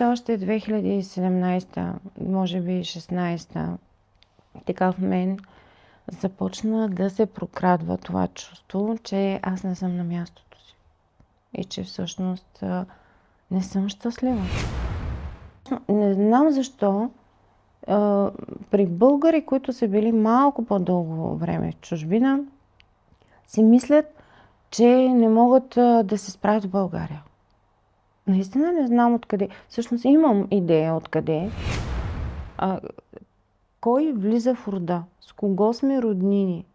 още 2017, може би 16, така в мен започна да се прокрадва това чувство, че аз не съм на мястото си и че всъщност не съм щастлива. Не знам защо при българи, които са били малко по-дълго време в чужбина, си мислят, че не могат да се справят в България. Наистина не знам откъде. Всъщност имам идея откъде. Кой влиза в рода? С кого сме роднини?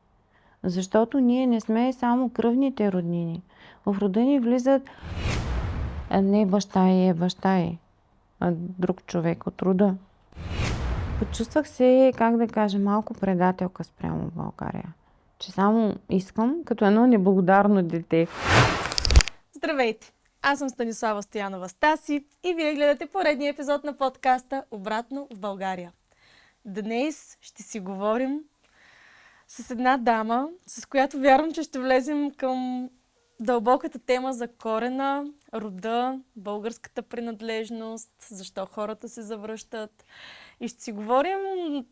Защото ние не сме само кръвните роднини. В рода ни влизат не баща е баща е, а друг човек от рода. Почувствах се, как да кажа, малко предателка спрямо България. Че само искам като едно неблагодарно дете. Здравейте! Аз съм Станислава Стоянова Стаси и вие гледате поредния епизод на подкаста "Обратно в България". Днес ще си говорим с една дама, с която вярвам, че ще влезем към дълбоката тема за корена, рода, българската принадлежност, защо хората се завръщат. И ще си говорим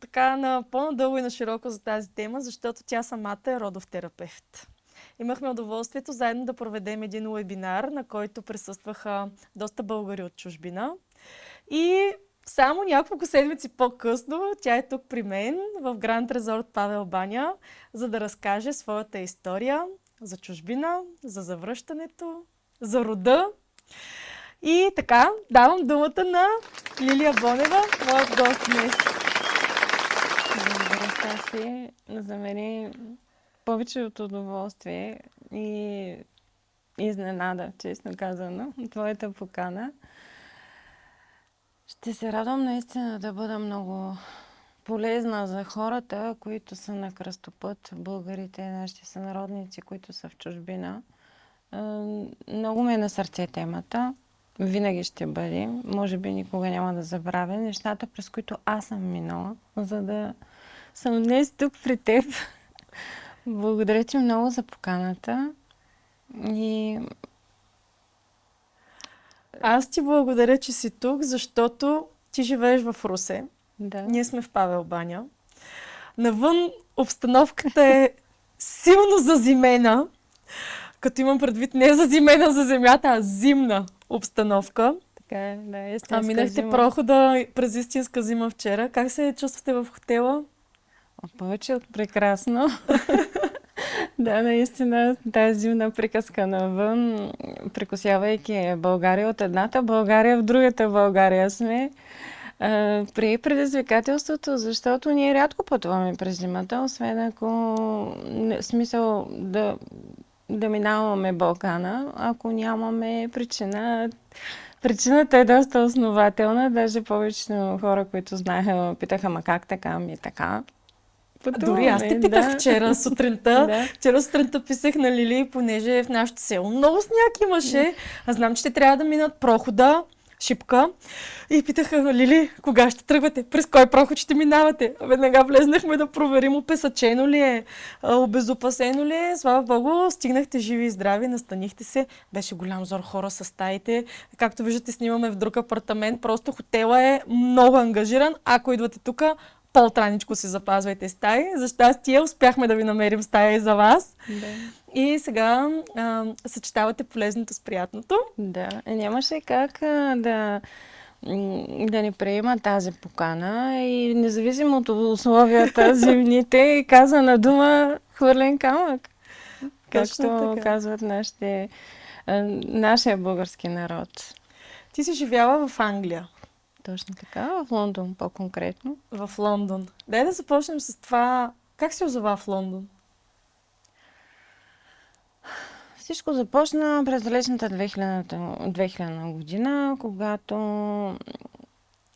така на по-надълго и на широко за тази тема, защото тя самата е родов терапевт. Имахме удоволствието заедно да проведем един уебинар, на който присъстваха доста българи от чужбина. И само няколко седмици по-късно тя е тук при мен в Гранд Резорт Павел баня, за да разкаже своята история за чужбина, за завръщането, за рода. И така, давам думата на Лилия Бонева, моят гост днес. Благодаря, Стаси. За мен е повече от удоволствие и изненада, честно казано, твоята покана. Ще се радвам наистина да бъда много полезна за хората, които са на кръстопът, българите, нашите сънародници, които са в чужбина. Много ми е на сърце темата. Винаги ще бъде. Може би никога няма да забравя нещата, през които аз съм минала, за да съм днес тук при теб. Благодаря ти много за поканата. И Аз ти благодаря, че си тук, защото ти живееш в Русе. да. Ние сме в Павел баня. Навън обстановката е силно зазимена, като имам предвид не зазимена за земята, а зимна обстановка. Така е, да, истинска Минахте зима. прохода през истинска зима вчера. Как се чувствате в хотела? Повече от прекрасно. Да, наистина, тази зимна приказка навън, прекосявайки България от едната България в другата България сме, при предизвикателството, защото ние рядко пътуваме през зимата, освен ако смисъл да минаваме Балкана, ако нямаме причина. Причината е доста основателна, даже повечето хора, които знаеха, питаха, ма как така, ми така. Дори аз те питах вчера сутринта. Да. Вчера сутринта писах на Лили, понеже в нашото село много сняг имаше. Аз знам, че те трябва да минат прохода, Шипка. И питаха, Лили, кога ще тръгвате? През кой проход ще минавате? Веднага влезнахме да проверим опесачено ли е, обезопасено ли е. Слава Богу, стигнахте живи и здрави, настанихте се. Беше голям зор хора с стаите. Както виждате, снимаме в друг апартамент. Просто хотела е много ангажиран. Ако идвате тук, по-траничко си запазвайте стаи. За щастие успяхме да ви намерим стая и за вас. Да. И сега съчетавате полезното с приятното. Да, нямаше как да не приема тази покана и независимо от условията зимните, казана дума хвърлен камък. Както казват нашия български народ. Ти си живяла в Англия. Точно така, в Лондон по-конкретно. В Лондон. Дай да започнем с това. Как се озова в Лондон? Всичко започна през далечната 2000 година, когато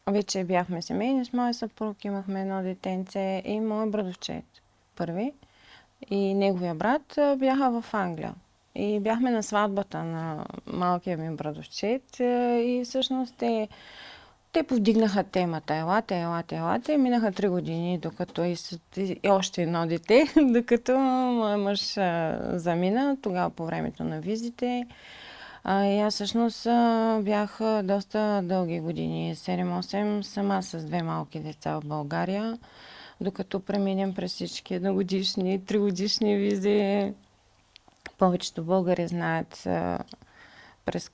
вече бяхме семейни с моя съпруг, имахме едно детенце и мой братовчет първи и неговия брат бяха в Англия. И бяхме на сватбата на малкия ми братовчет и всъщност те повдигнаха темата. Елате. И минаха 3 години, докато и още едно дете, докато моят мъж замина, тогава по времето на визите. И аз всъщност бях доста дълги години, 7-8, сама с две малки деца в България, докато преминем през всички едногодишни, тригодишни визи. Повечето българи знаят през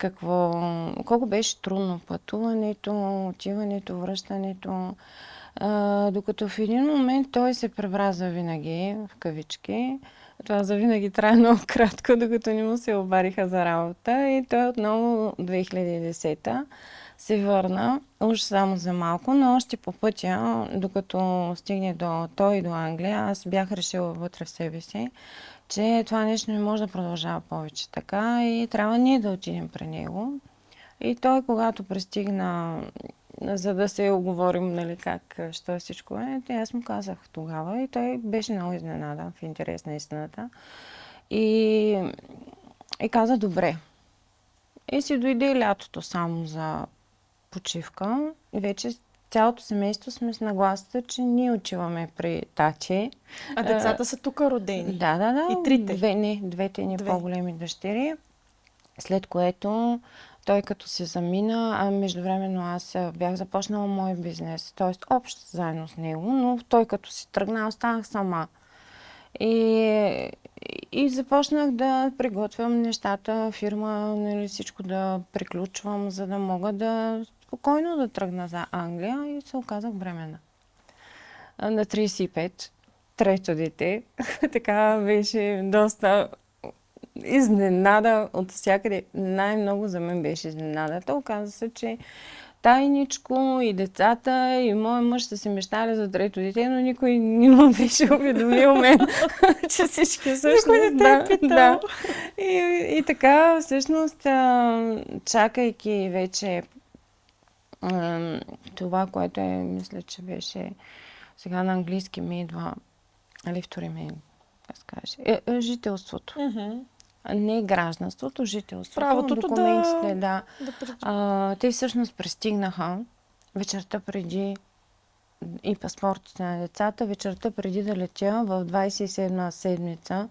колко беше трудно пътуването, отиването, връщането. Докато в един момент той се пребра завинаги, в кавички. Това завинаги трае много кратко, докато не му се обадиха за работа. И той отново 2010 се върна, уж само за малко, но още по пътя, докато стигне до той и до Англия, аз бях решила вътре в себе си, че това нещо не може да продължава повече така и трябва ние да отидем при него. И той, когато пристигна, за да се оговорим, нали, що всичко е, аз му казах тогава и той беше много изненадан, в интерес на истината. И каза добре. И си дойде лятото само за почивка. И вече цялото семейство сме с нагласата, че ние отиваме при тати. А децата са тук родени? Да. И трите? Двете ни по-големи дъщери. След което той като се замина, а междувременно аз бях започнала мой бизнес, т.е. общо заедно с него, но той като си тръгна, останах сама. И започнах да приготвям нещата, фирма, нали, всичко да приключвам, за да мога да спокойно да тръгна за Англия и се оказах бременна. На 35, трето дете, така беше доста изненада от всякъде. Най-много за мен беше изненадата. Оказа се, че тайничко и децата и моят мъж са си мечтали за трето дете, но никой не му беше уведомил мен, че всички всъщност... Никой не те е питал. Да. И така, всъщност, чакайки вече това, което мисля, че беше сега на английски ми идва, али втори ми, жителството. Не гражданството, жителството. Правото документите, да. Те всъщност пристигнаха вечерта преди и паспортите на децата, вечерта преди да летя в 27-та седмица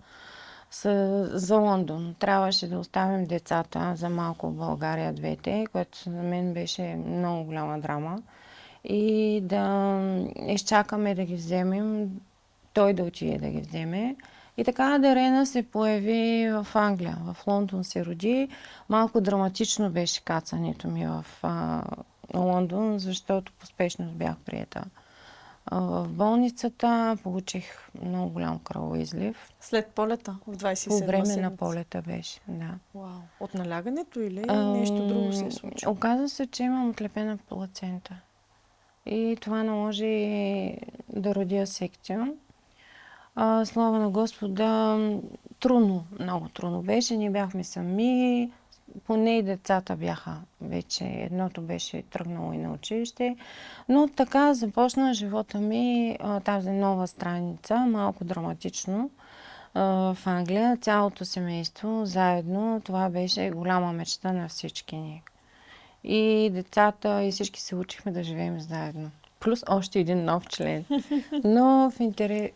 за Лондон. Трябваше да оставим децата за малко в България двете, което за мен беше много голяма драма. И да изчакаме да ги вземем, той да отиде да ги вземе. И така Дарена се появи в Англия. В Лондон се роди. Малко драматично беше кацането ми в Лондон, защото по спешност бях приета в болницата. Получих много голям кръвоизлив. След полета в 27 По време седмица. на полета беше, да. Вау. От налягането или нещо друго се е случило? Оказа се, че имам отлепена плацента. И това наложи да родя секция. Слава на Господа, трудно, много трудно беше. Ние бяхме сами, поне и децата бяха вече. Едното беше тръгнало и на училище. Но така започна живота ми, тази нова страница, малко драматично в Англия. Цялото семейство заедно, това беше голяма мечта на всички ни. И децата, и всички се учихме да живеем заедно. Плюс още един нов член. Но в интерес...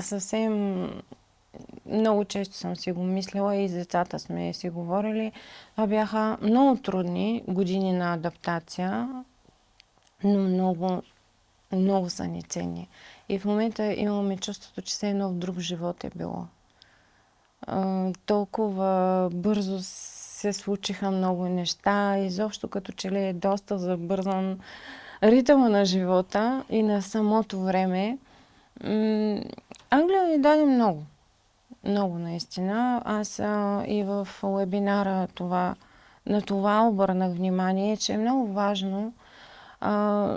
съвсем много често съм си го мислила и с децата сме си говорили. Това бяха много трудни години на адаптация, но много, много са ни ценни. И в момента имаме чувството, че все едно в друг живот е било. Толкова бързо се случиха много неща. Изобщо като че ли е доста забързан ритъма на живота и на самото време. Англия ни даде много. Много наистина. Аз и в уебинара на това обърнах внимание, че е много важно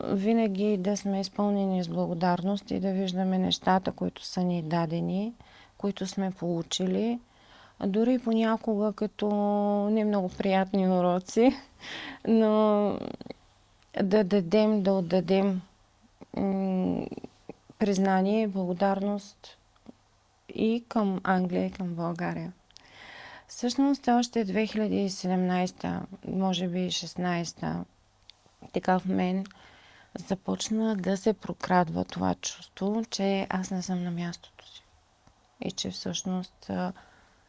винаги да сме изпълнени с благодарност и да виждаме нещата, които са ни дадени, които сме получили. Дори понякога като не много приятни уроци, но да отдадем признание, благодарност и към Англия, и към България. Всъщност още 2017, може би 16, така в мен започна да се прокрадва това чувство, че аз не съм на мястото си. И че всъщност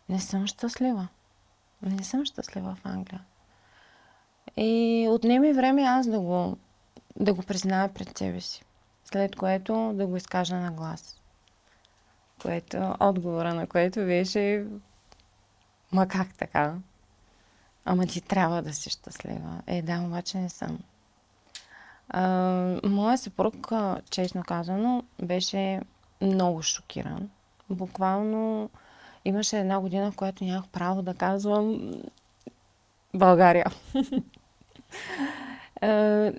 не съм щастлива. Не съм щастлива в Англия. И отнеми време аз да го призная пред себе си. След което да го изкажа на глас. Отговора на което беше: ма как така? Ама ти трябва да си щастлива. Да, обаче не съм. Моя съпруг, честно казано, беше много шокиран. Буквално имаше една година, в която нямах право да казвам България.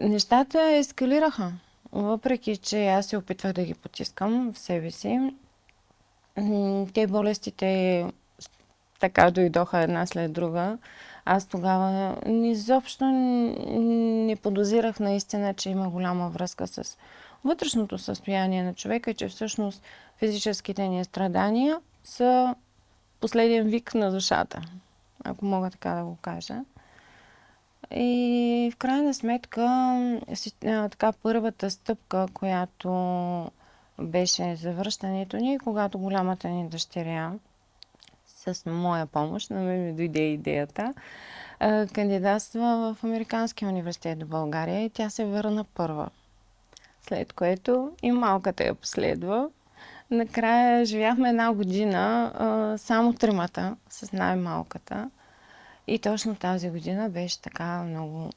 Нещата ескалираха. Въпреки че аз се опитвах да ги потискам в себе си, те болестите така дойдоха една след друга. Аз тогава изобщо не подозирах наистина, че има голяма връзка с вътрешното състояние на човека и че всъщност физическите ни страдания са последен вик на душата, ако мога така да го кажа. И в крайна сметка, така първата стъпка, която беше завръщането ни, когато голямата ни дъщеря с моя помощ, на мен ми дойде идеята, кандидатства в Американския университет в България и тя се върна първа. След което и малката я последва. Накрая живяхме една година само тримата с най-малката. И точно тази година беше така много,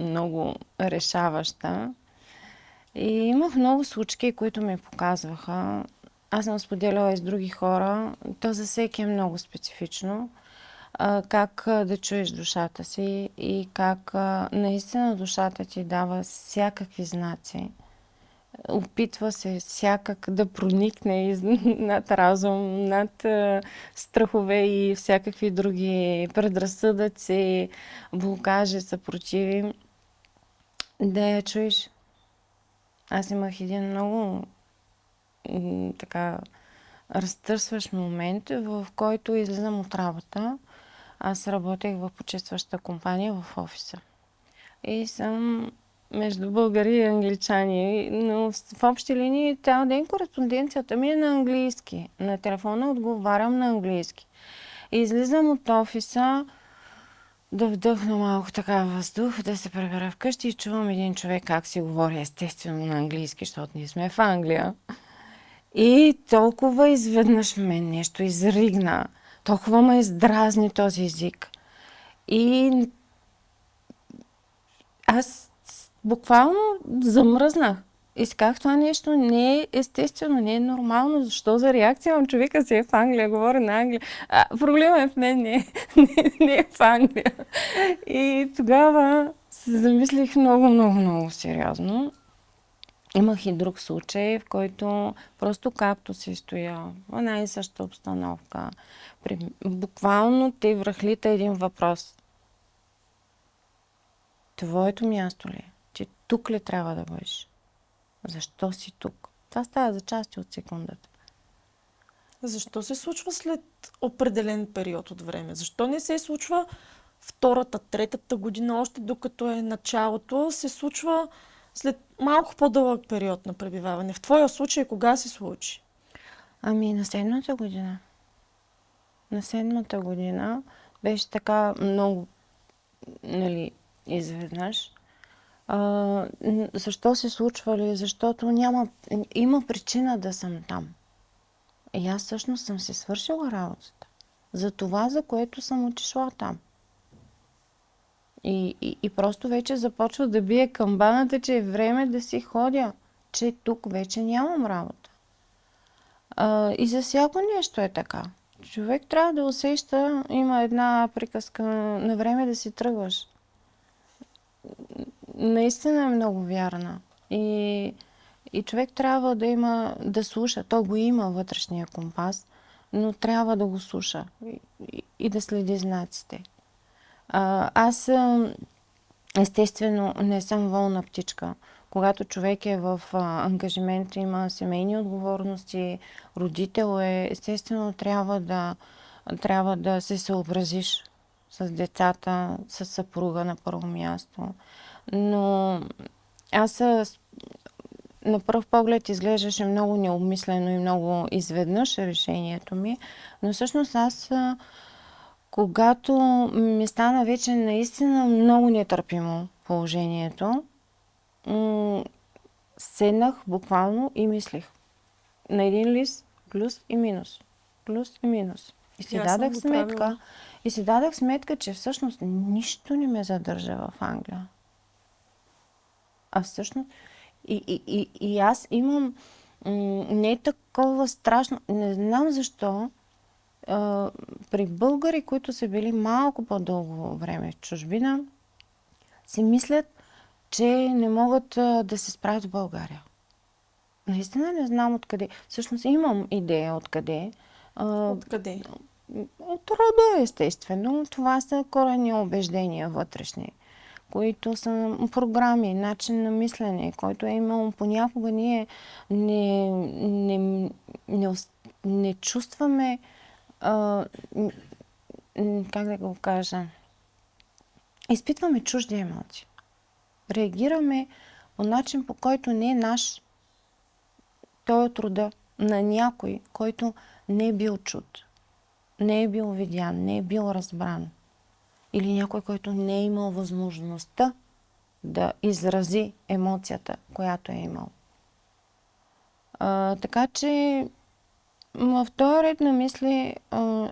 много решаваща. И имах много случки, които ми показваха. Аз съм споделяла и с други хора. То за всеки е много специфично. Как да чуеш душата си и как наистина душата ти дава всякакви знаци. Опитва се всякак да проникне над разум, над страхове и всякакви други предразсъдъци, блокажи, съпротиви. Да я чуеш. Аз имах един много така разтърсващ момент, в който излизам от работа. Аз работех в почистваща компания в офиса. И съм между българи и англичани, но в общи линии цял ден кореспонденцията ми е на английски. На телефона отговарям на английски. И излизам от офиса да вдъхна малко така въздух, да се прибера вкъщи и чувам един човек как си говори естествено на английски, защото ние сме в Англия. И толкова изведнъж в мен нещо изригна. Толкова ме издразни този език. И аз буквално замръзнах. И си казах, това нещо не е естествено, не е нормално. Защо за реакция на човека си е в Англия, говори на Англия? Проблема е в мен, не е в Англия. И тогава се замислих много, много, много сериозно. Имах и друг случай, в който просто както си стоя в една и съща обстановка, буквално те връхлита един въпрос. Твоето място ли е? Ти тук ли трябва да бъдеш? Защо си тук? Това става за части от секундата. Защо се случва след определен период от време? Защо не се случва втората, третата година, още докато е началото, се случва след малко по-дълъг период на пребиваване? В твоя случай кога се случи? На седмата година. На седмата година беше така много, изведнъж. Защо се случва ли? Защото има причина да съм там. И аз всъщност съм си свършила работата. За това, за което съм отишла там. И просто вече започва да бие камбаната, че е време да си ходя. Че тук вече нямам работа. И за всяко нещо е така. Човек трябва да усеща, има една приказка, на време да си тръгваш. Наистина е много вярна. И човек трябва да слуша. То го има вътрешния компас, но трябва да го слуша и да следи знаците. Аз естествено не съм волна птичка. Когато човек е в ангажимент, има семейни отговорности, родител е, естествено трябва да се съобразиш с децата, с съпруга на първо място. Но аз на пръв поглед изглеждаше много необмислено и много изведнъж решението ми, но всъщност аз когато ми стана вече наистина много нетърпимо положението, седнах буквално и мислих на един лист плюс и минус. Плюс и минус. И си И аз съм дадах го сметка, правила. че всъщност нищо не ме задържа в Англия. А всъщност и аз имам не е такова страшно. Не знам защо при българи, които са били малко по-дълго време в чужбина, си мислят, че не могат да се справят в България. Наистина не знам откъде. Всъщност имам идея откъде. Откъде? От рода, естествено. Това са коренни убеждения вътрешни, които са програми, начин на мислене, който е имал понякога ние не чувстваме как да го кажа, изпитваме чужди емоции. Реагираме по начин, по който не е наш. Той е от рода на някой, който не е бил чут, не е бил видян, не е бил разбран. Или някой, който не е имал възможността да изрази емоцията, която е имал. Така че в този ред на мисли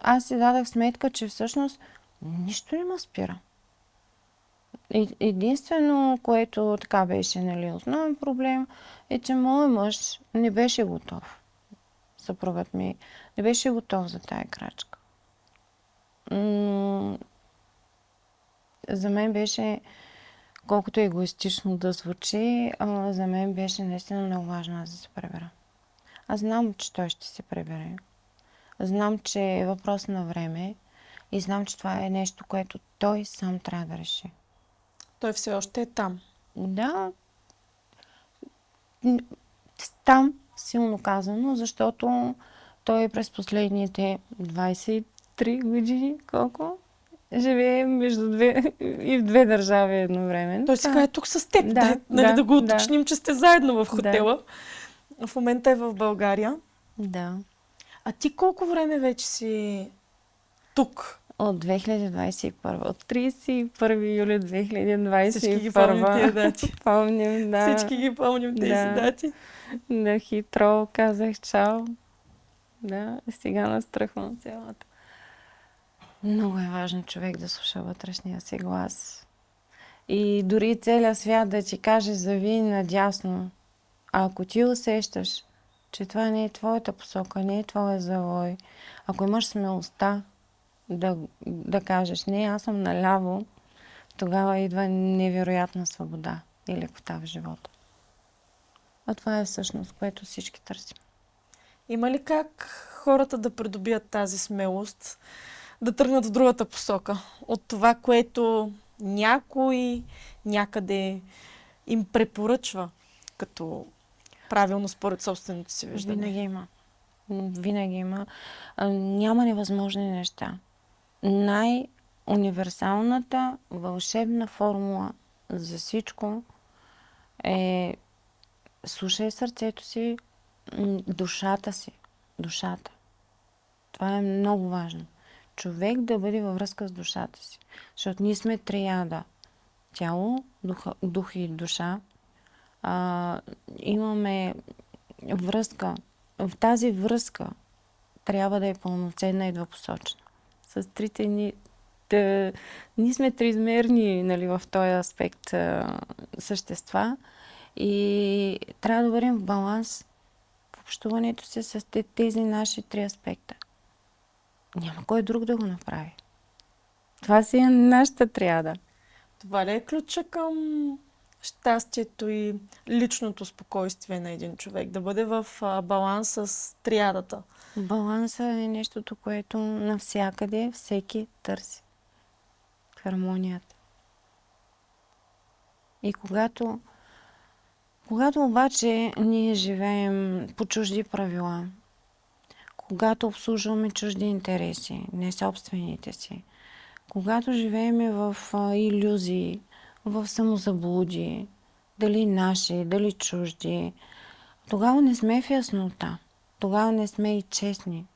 аз си дадах сметка, че всъщност нищо не ме спира. Единствено, което така беше, нали, основен проблем е, че моят мъж не беше готов. Съпругът ми не беше готов за тая крачка. За мен беше, колкото егоистично да звучи, за мен беше наистина много важно да се пребера. Аз знам, че той ще се пребере. Знам, че е въпрос на време и знам, че това е нещо, което той сам трябва да реши. Той все още е там. Да, там силно казано, защото той през последните 23 години, колко? Живее между и в две държави едновременно. Той сега е тук с теб. Да, Нали, да го да. уточним, че сте заедно в хотела. Да. В момента е в България. Да. А ти колко време вече си тук? От 2021. От 31 юли 2021. Всички ги помним тия дати. Помним, да. Всички ги помним тези дати. Да, хитро казах чао. Да, и сега настръхвам цялата. Много е важно човек да слуша вътрешния си глас. И дори целият свят да ти каже завий надясно. А ако ти усещаш, че това не е твоята посока, не е твоя завой, ако имаш смелостта да кажеш, не, аз съм наляво, тогава идва невероятна свобода и лекота в живота. А това е всъщност, което всички търсим. Има ли как хората да придобият тази смелост, да тръгнат в другата посока? От това, което някой някъде им препоръчва, като правилно според собственото си виждане? Винаги има. Винаги има. Няма невъзможни неща. Най-универсалната вълшебна формула за всичко е слушай сърцето си, душата си. Душата. Това е много важно. Човек да бъде във връзка с душата си. Защото ние сме триада. Тяло, дух и душа. Имаме връзка. В тази връзка трябва да е пълноценна и двупосочна. С трите ни... Ние сме триизмерни, нали, в този аспект същества и трябва да бъдем в баланс в общуването си с тези наши три аспекта. Няма кой друг да го направи. Това си е нашата триада. Това ли е ключа към щастието и личното спокойствие на един човек? Да бъде в баланс с триадата? Балансът е нещото, което навсякъде всеки търси. Хармонията. И когато обаче ние живеем по чужди правила, когато обслужваме чужди интереси, не собствените си, когато живеем в илюзии, в самозаблуди, дали наши, дали чужди, тогава не сме в яснота. Тогава не сме и честни.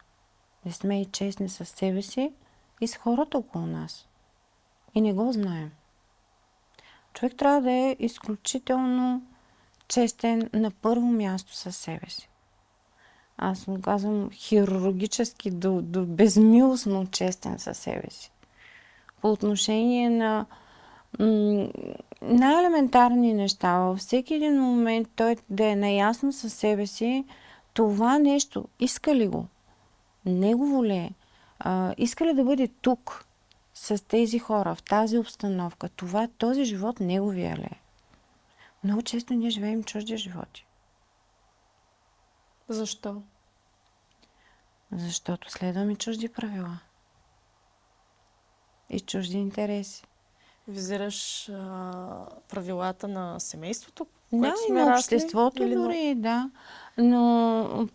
Не сме и честни със себе си и с хората около нас. И не го знаем. Човек трябва да е изключително честен на първо място със себе си. Аз му казвам хирургически до безмилостно честен със себе си. По отношение на най-елементарни неща. Във всеки един момент той да е наясно със себе си, това нещо, иска ли го? Негово ли е? Иска ли да бъде тук с тези хора, в тази обстановка? Този живот неговия ли е? Много често ние живеем чужди животи. Защо? Защото следваме чужди правила. И чужди интереси. Визираш правилата на семейството, Да, което и сме на расли, обществото или дори, да. Но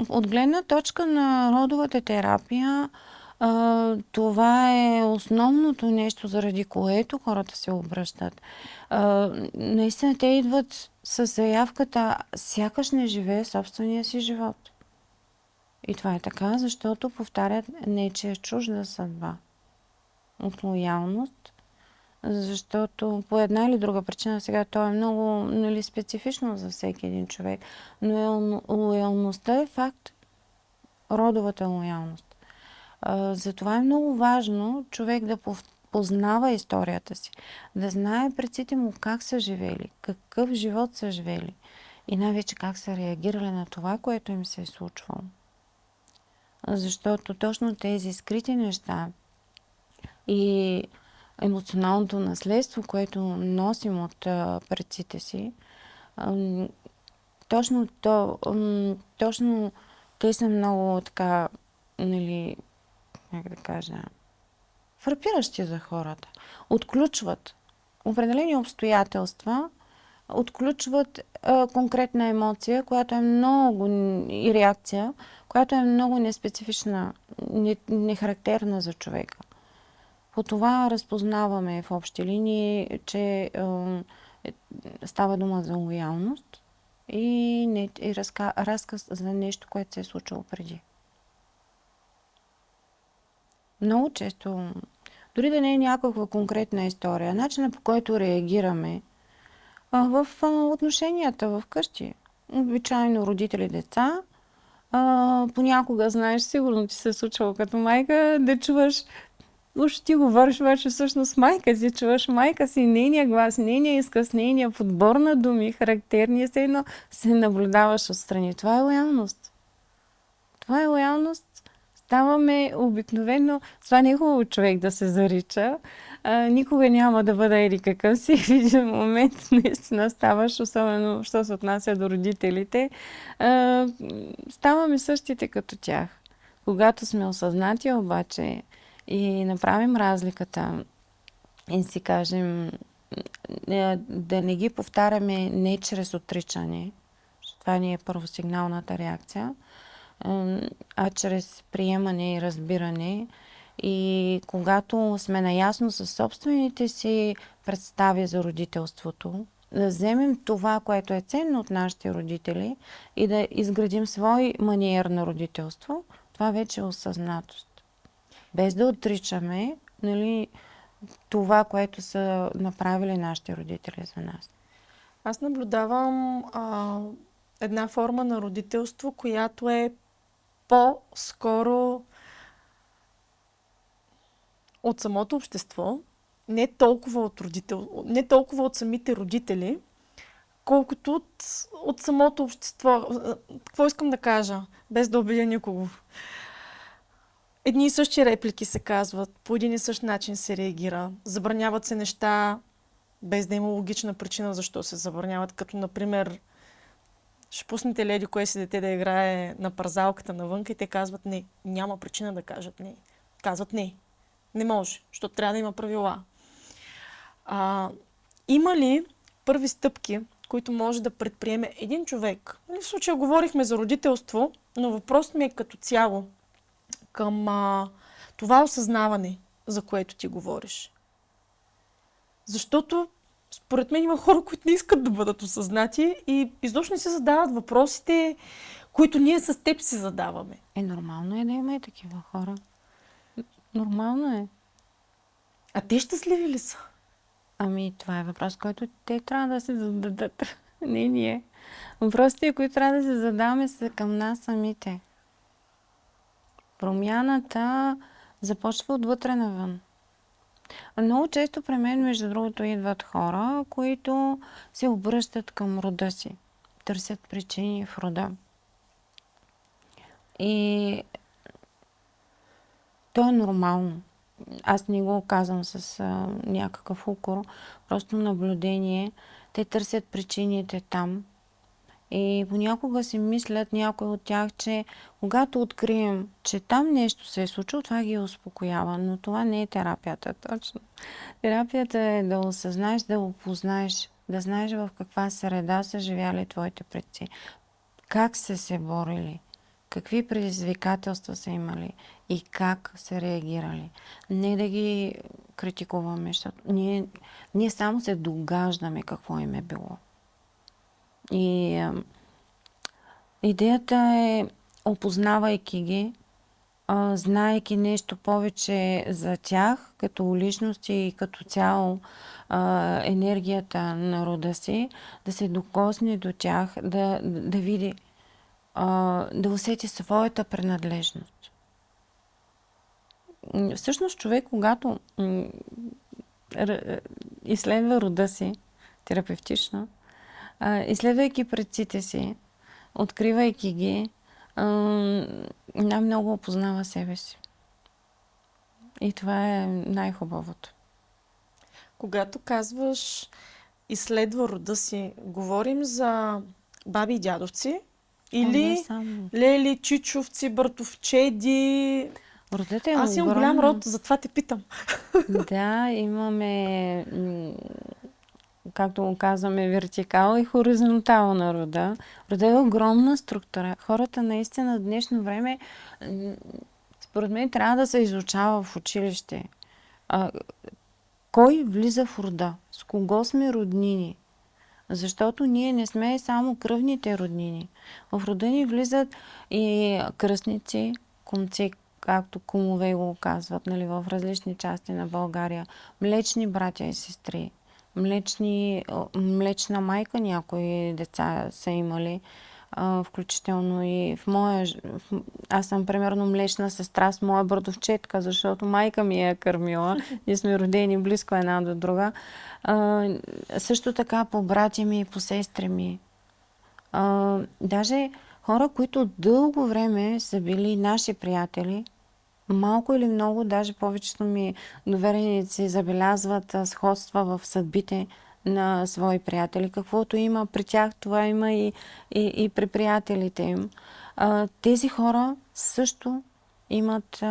от гледна точка на родовата терапия, това е основното нещо, заради което хората се обръщат. Наистина те идват с заявката, сякаш не живее собствения си живот. И това е така, защото повтарят нечия чужда съдба. От лоялност, защото по една или друга причина, сега то е много специфично за всеки един човек, но лоялността е факт, родовата лоялност. Затова е много важно човек да познава историята си, да знае предците му как са живели, какъв живот са живели и най-вече как са реагирали на това, което им се е случвало. Защото точно тези скрити неща и емоционалното наследство, което носим от предците си, точно те са много така, как да кажа, фрапиращи за хората. Отключват определени обстоятелства, отключват конкретна емоция, която е много, и реакция, която е много неспецифична, нехарактерна за човека. По това разпознаваме в общи линии, че става дума за лоялност и разказ за нещо, което се е случило преди. Много често, дори да не е някаква конкретна история, начинът по който реагираме в отношенията в къщи. Обичайно родители-деца, понякога, знаеш, сигурно ти се е случвало като майка да чуваш, уж ти говориш вече всъщност майка си, чуваш майка си, нейния глас, нейния изказ, нейния подбор на думи, характерни, все едно се наблюдаваш отстрани. Това е лоялност. Това е лоялност. Ставаме обикновено, това не е хубаво човек да се зарича, никога няма да бъде еди какъв си. В един момент наистина ставаш, особено, що се отнася до родителите, ставаме същите като тях. Когато сме осъзнати обаче и направим разликата и си кажем да не ги повтаряме не чрез отричане, това ни е първосигналната реакция, а чрез приемане и разбиране. И когато сме наясно със собствените си представи за родителството, да вземем това, което е ценно от нашите родители и да изградим свой маниер на родителство, това вече е осъзнатост. Без да отричаме, това, което са направили нашите родители за нас. Аз наблюдавам една форма на родителство, която е по-скоро от самото общество, не толкова от самите родители, колкото от самото общество. Какво искам да кажа, без да обидя никого? Едни и същи реплики се казват, по един и същ начин се реагира. Забраняват се неща, без да има логична причина защо се забраняват, като например ще пуснете леди кое си дете да играе на парзалката навънка и те казват не. Няма причина да кажат не. Казват не. Не може, защото трябва да има правила. Има ли първи стъпки, които може да предприеме един човек? В случая говорихме за родителство, но въпросът ми е като цяло към това осъзнаване, за което ти говориш. Защото според мен има хора, които не искат да бъдат осъзнати и изобщо не се задават въпросите, които ние с теб си задаваме. Нормално е да има и такива хора. Нормално е. А те щастливи ли са? Ами, това е въпрос, който те трябва да се зададат. Не ние. Въпросите, които трябва да се задаваме, са към нас самите. Промяната започва отвътре навън. Много често при мен, между другото, идват хора, които се обръщат към рода си. Търсят причини в рода. И то е нормално. Аз не го казвам с някакъв укор, просто наблюдение. Те търсят причините там. И понякога си мислят някои от тях, че когато открием, че там нещо се е случило, това ги успокоява. Но това не е терапията, точно. Терапията е да осъзнаеш, да опознаеш, да знаеш в каква среда са живяли твоите предци. Как са се борили, какви предизвикателства са имали и как са реагирали. Не да ги критикуваме, защото ние само се догаждаме какво им е било. И идеята е, опознавайки ги, знаейки нещо повече за тях, като личности и като цяло енергията на рода си, да се докосне до тях, да види, да усети своята принадлежност. Всъщност човек, когато изследва рода си терапевтично, изследвайки предците си, откривайки ги, най-много опознава себе си. И това е най-хубавото. Когато казваш изследва рода си, говорим за баби и дядовци? Или Не само. лели, чичовци, братовчеди? Родът е Аз имам голям род, затова те питам. Да, имаме, както го казваме, вертикал и хоризонтал на рода. Рода е огромна структура. Хората наистина в днешно време, според мен, трябва да се изучава в училище. Кой влиза в рода? С кого сме роднини? Защото ние не сме само кръвните роднини. В рода ни влизат и кръстници, кумци, както кумове го казват, нали, в различни части на България, млечни братя и сестри, млечна майка някои деца са имали, включително и в моя... Аз съм примерно млечна сестра с моя братовчетка, защото майка ми е кърмила. Ние сме родени близко една до друга. Също така по братя ми и по сестри ми. Даже хора, които дълго време са били наши приятели, малко или много, даже повечето ми довереници забелязват сходства в съдбите на свои приятели. Каквото има при тях, това има и при приятелите им. Тези хора също имат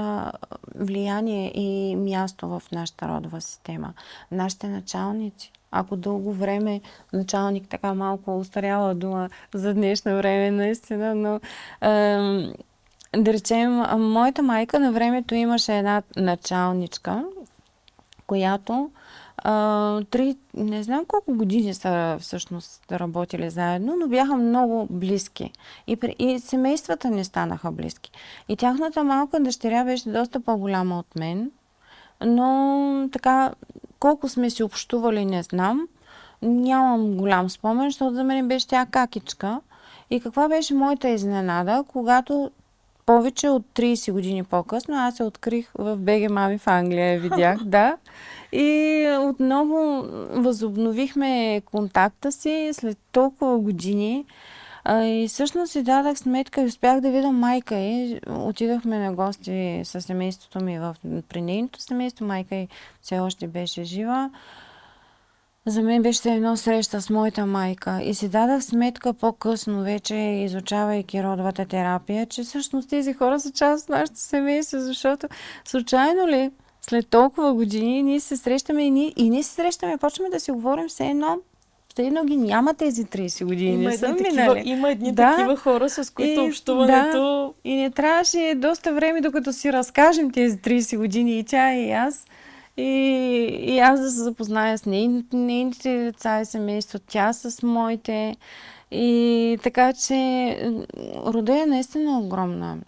влияние и място в нашата родова система. Нашите началници. Ако дълго време началник, така малко устаряла дума за днешно време, наистина, но да речем, моята майка на времето имаше една началничка, която не знам колко години са всъщност работили заедно, но бяха много близки. И семействата не станаха близки. И тяхната малка дъщеря беше доста по-голяма от мен, но така, колко сме си общували, не знам. Нямам голям спомен, защото за мен беше тя какичка. И каква беше моята изненада, когато повече от 30 години по-късно аз се открих в БГ Мами в Англия, я видях, да. И отново възобновихме контакта си след толкова години. И всъщност си дадах сметка и успях да видя майка й. Отидохме на гости със семейството ми при нейното семейство. Майка й все още беше жива. За мен беше едно среща с моята майка и си дадах сметка по-късно вече, изучавайки родовата терапия, че всъщност тези хора са част от нашето семейство, защото случайно ли след толкова години ние се срещаме и ние се срещаме и почваме да си говорим все едно ги няма тези 30 години. Има едни такива хора, с които общуването... Да, и не трябваше доста време, докато си разкажем тези 30 години и тя и аз. И аз да се запозная с нейните деца и семейство, тя с моите. И така че рода е наистина огромна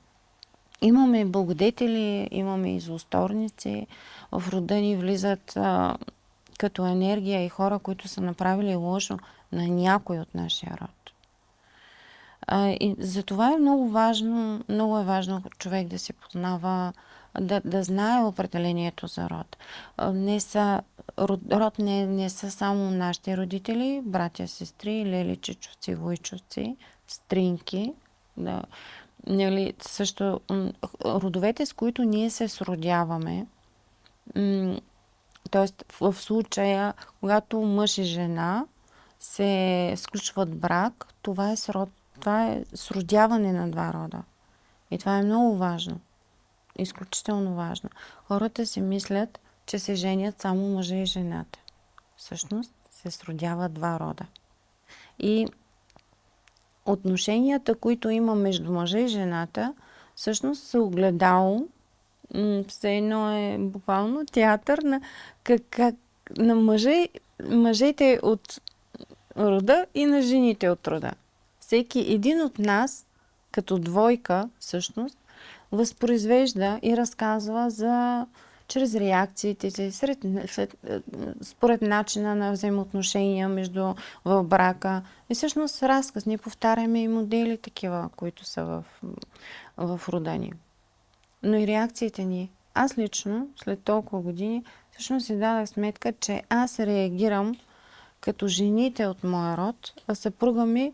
Имаме благодетели, имаме и злосторници. В рода ни влизат като енергия и хора, които са направили лошо на някой от нашия род. И затова е много е важно човек да се познава, да знае определението за род. Род не са само нашите родители, братя, сестри, лели, чичовци, войчовци, стринки. Да. Нали, също родовете, с които ние се сродяваме, т.е. в случая, когато мъж и жена се сключват брак, това е сродяване на два рода. И това е много важно. Изключително важно. Хората си мислят, че се женят само мъжа и жената. Всъщност се сродяват два рода. И отношенията, които има между мъжа и жената, всъщност са огледало. Все едно е буквално театър на мъжете от рода и на жените от рода. Всеки един от нас, като двойка, всъщност, възпроизвежда и разказва чрез реакциите си, според начина на взаимоотношения в брака. И всъщност разказ. Ние повтаряме и модели такива, които са в рода ни. Но и реакциите ни. Аз лично, след толкова години, всъщност си дадах сметка, че аз реагирам като жените от моя род, а съпруга ми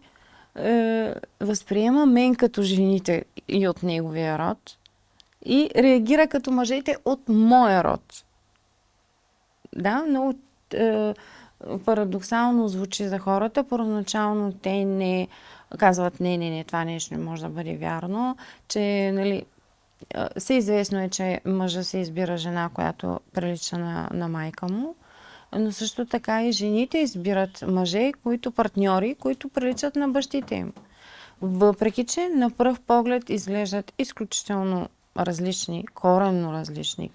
възприема мен като жените и от неговия род и реагира като мъжете от моя род. Да, много парадоксално звучи за хората. Първоначално те не казват, не, това нещо не може да бъде вярно, че, нали, известно е, че мъжа се избира жена, която прилича на майка му, но също така и жените избират мъже, партньори, които приличат на бащите им. Въпреки че на пръв поглед изглеждат изключително различни, коренно различни,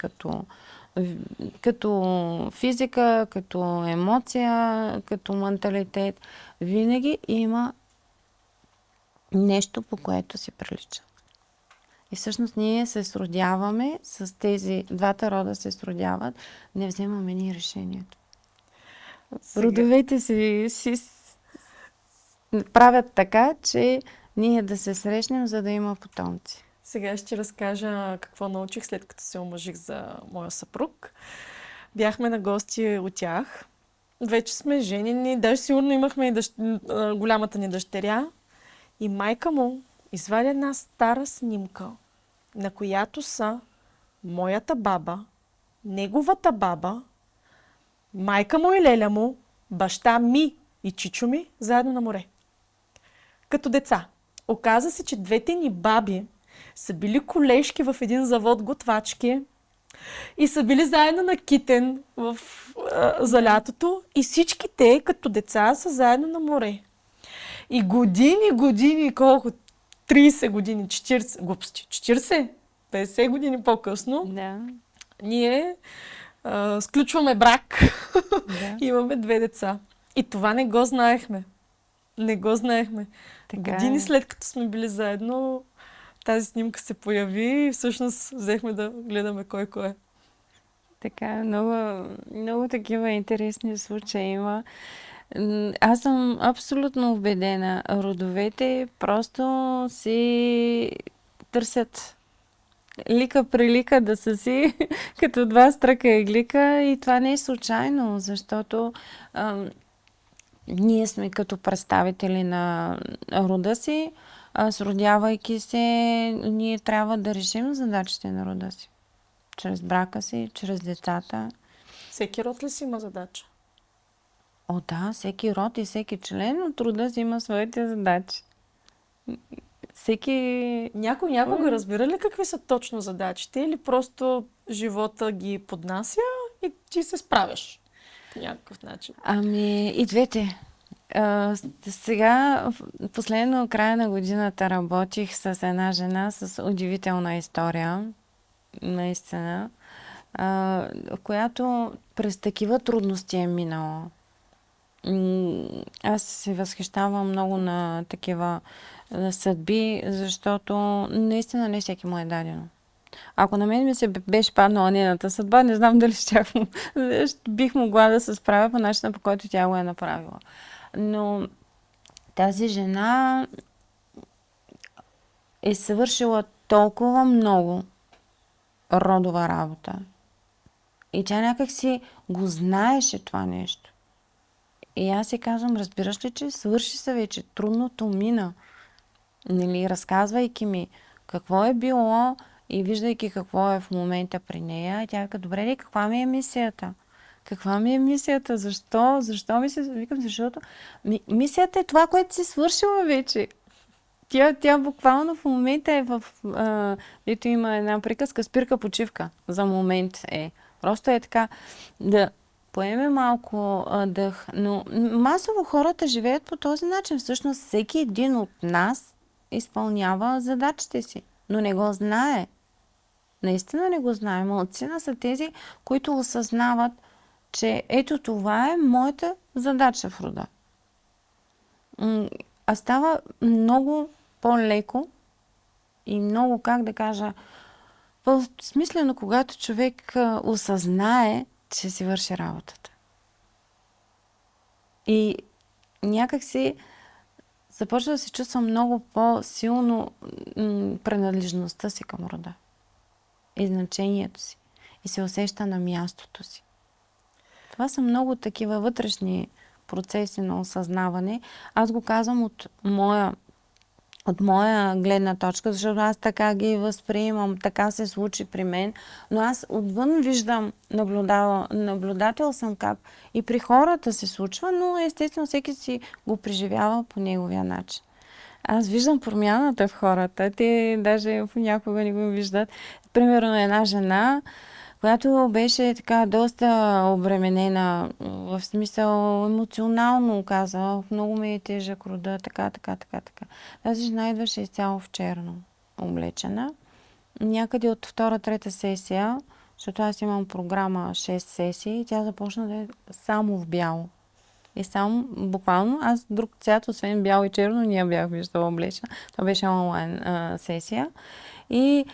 като физика, като емоция, като менталитет, винаги има нещо, по което си прилича. И всъщност ние се сродяваме с тези, двата рода се сродяват, не вземаме ни решението. Родовете си правят така, че ние да се срещнем, за да има потомци. Сега ще разкажа какво научих след като се омъжих за моя съпруг. Бяхме на гости от тях. Вече сме женени, даже сигурно имахме и голямата ни дъщеря. И майка му извади една стара снимка, на която са моята баба, неговата баба, майка му и леля му, баща ми и чичо ми заедно на море. Като деца. Оказа се, че двете ни баби са били колежки в един завод готвачки и са били заедно на Китен за лятото и всички те като деца са заедно на море. И години, колко? 30 години, 40, глупости, 40, 50 години по-късно, Да. ние сключваме брак. Да. Имаме 2 деца. И това не го знаехме. Така Години е. след като сме били заедно, тази снимка се появи и всъщност взехме да гледаме кой е. Така, много такива интересни случаи има. Аз съм абсолютно убедена. Родовете просто си търсят лика-прилика да са си като два стръка иглика и това не е случайно, защото ние сме като представители на рода си, сродявайки се, ние трябва да решим задачите на рода си. Чрез брака си, чрез децата. Всеки род ли си има задача? О, да, всеки род и всеки член от рода си има своите задачи. Всеки... Някой някога разбира ли какви са точно задачите или просто живота ги поднася и ти се справяш по някакъв начин? Ами, и двете. Сега, последно края на годината работих с една жена с удивителна история, наистина, която през такива трудности е минала. Аз се възхищавам много на такива съдби, защото наистина не всеки му е дадено. Ако на мен ми се беше паднала нейната съдба, не знам дали бих могла да се справя по начина, по който тя го е направила. Но тази жена е свършила толкова много родова работа. И тя някак си го знаеше това нещо. И аз си казвам, разбираш ли, че свърши се вече, трудното мина. Нали, разказвайки ми какво е било и виждайки какво е в момента при нея, тя казва, добре ли, каква ми е мисията? Каква ми е мисията? Защо? Защо ми се... Викам, защото мисията е това, което си свършила вече. Тя буквално в момента е в... Ето има една приказка, спирка почивка. За момент е. Просто е така да поеме малко дъх. Но масово хората живеят по този начин. Всъщност всеки един от нас изпълнява задачите си, но не го знае. Наистина не го знае. Малцина са тези, които осъзнават, че ето това е моята задача в рода. А става много по-леко и много, как да кажа, по-смислено, когато човек осъзнае, че си върши работата. И някак си започва да се чувства много по-силно принадлежността си към рода. И значението си. И се усеща на мястото си. Това са много такива вътрешни процеси на осъзнаване. Аз го казвам от моя гледна точка, защото аз така ги възприемам, така се случи при мен, но аз отвън виждам, наблюдател съм как и при хората се случва, но естествено всеки си го преживява по неговия начин. Аз виждам промяната в хората, те даже понякога не го виждат. Примерно една жена, която беше така доста обременена, в смисъл емоционално каза, много ми е тежък рода, така. Тази жена идваше изцяло в черно облечена. Някъде от втора-трета сесия, защото аз имам програма 6 сесии, тя започна да е само в бяло. И само, буквално, аз друг цвят, освен бяло и черно, не я бях виждала облечена. Това беше онлайн сесия. И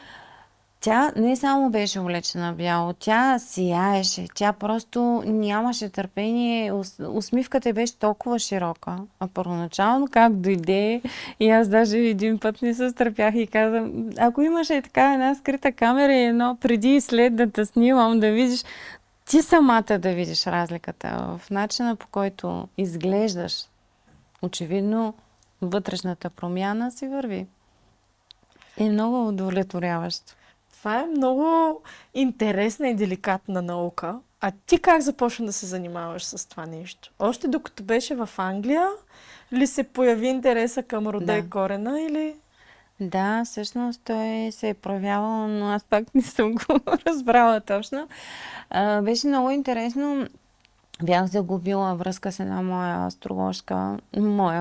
тя не само беше облечена бяло, тя сияеше, тя просто нямаше търпение, усмивката беше толкова широка. А първоначално как дойде, и аз даже един път не се стърпях и казвам, ако имаше така една скрита камера и едно преди и след да те снимам, да видиш, ти самата да видиш разликата в начина, по който изглеждаш. Очевидно, вътрешната промяна си върви. И много удовлетворяващо. Това е много интересна и деликатна наука. А ти как започна да се занимаваш с това нещо? Още докато беше в Англия ли се появи интереса към рода и корена или... Да, всъщност той се е проявявал, но аз пак не съм го разбрала точно. Беше много интересно. Бях загубила връзка с една моя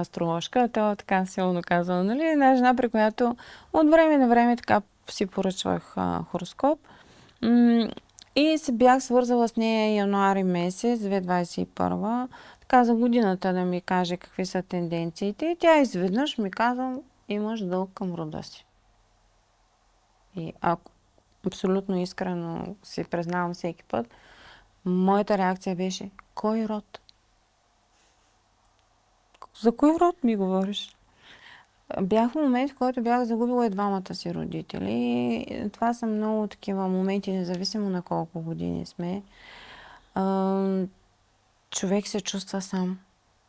астрологка, то така силно казвам, нали? Една жена, при която от време на време така си поръчвах хороскоп. И се бях свързала с нея януари месец, 2021, така за годината да ми каже какви са тенденциите. И тя изведнъж ми казва, имаш дълг към рода си. И ако абсолютно искрено си признавам всеки път, моята реакция беше, кой род? За кой род ми говориш? Бях в момент, в който бях загубила и двамата си родители. И това са много такива моменти, независимо на колко години сме. Човек се чувства сам.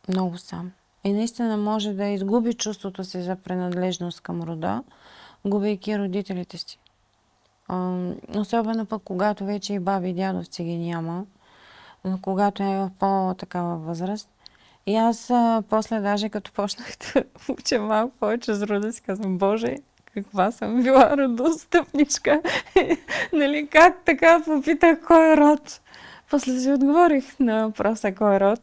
Много сам. И наистина може да изгуби чувството си за принадлежност към рода, губейки родителите си. Особено пък, когато вече и баби и дядовци ги няма, когато е в по-такава възраст. И аз после даже като почнах да уча малко повече за рода си, казвам, Боже, каква съм била родостъпничка. Нали, как така попитах кой е род? После си отговорих на въпроса кой е род.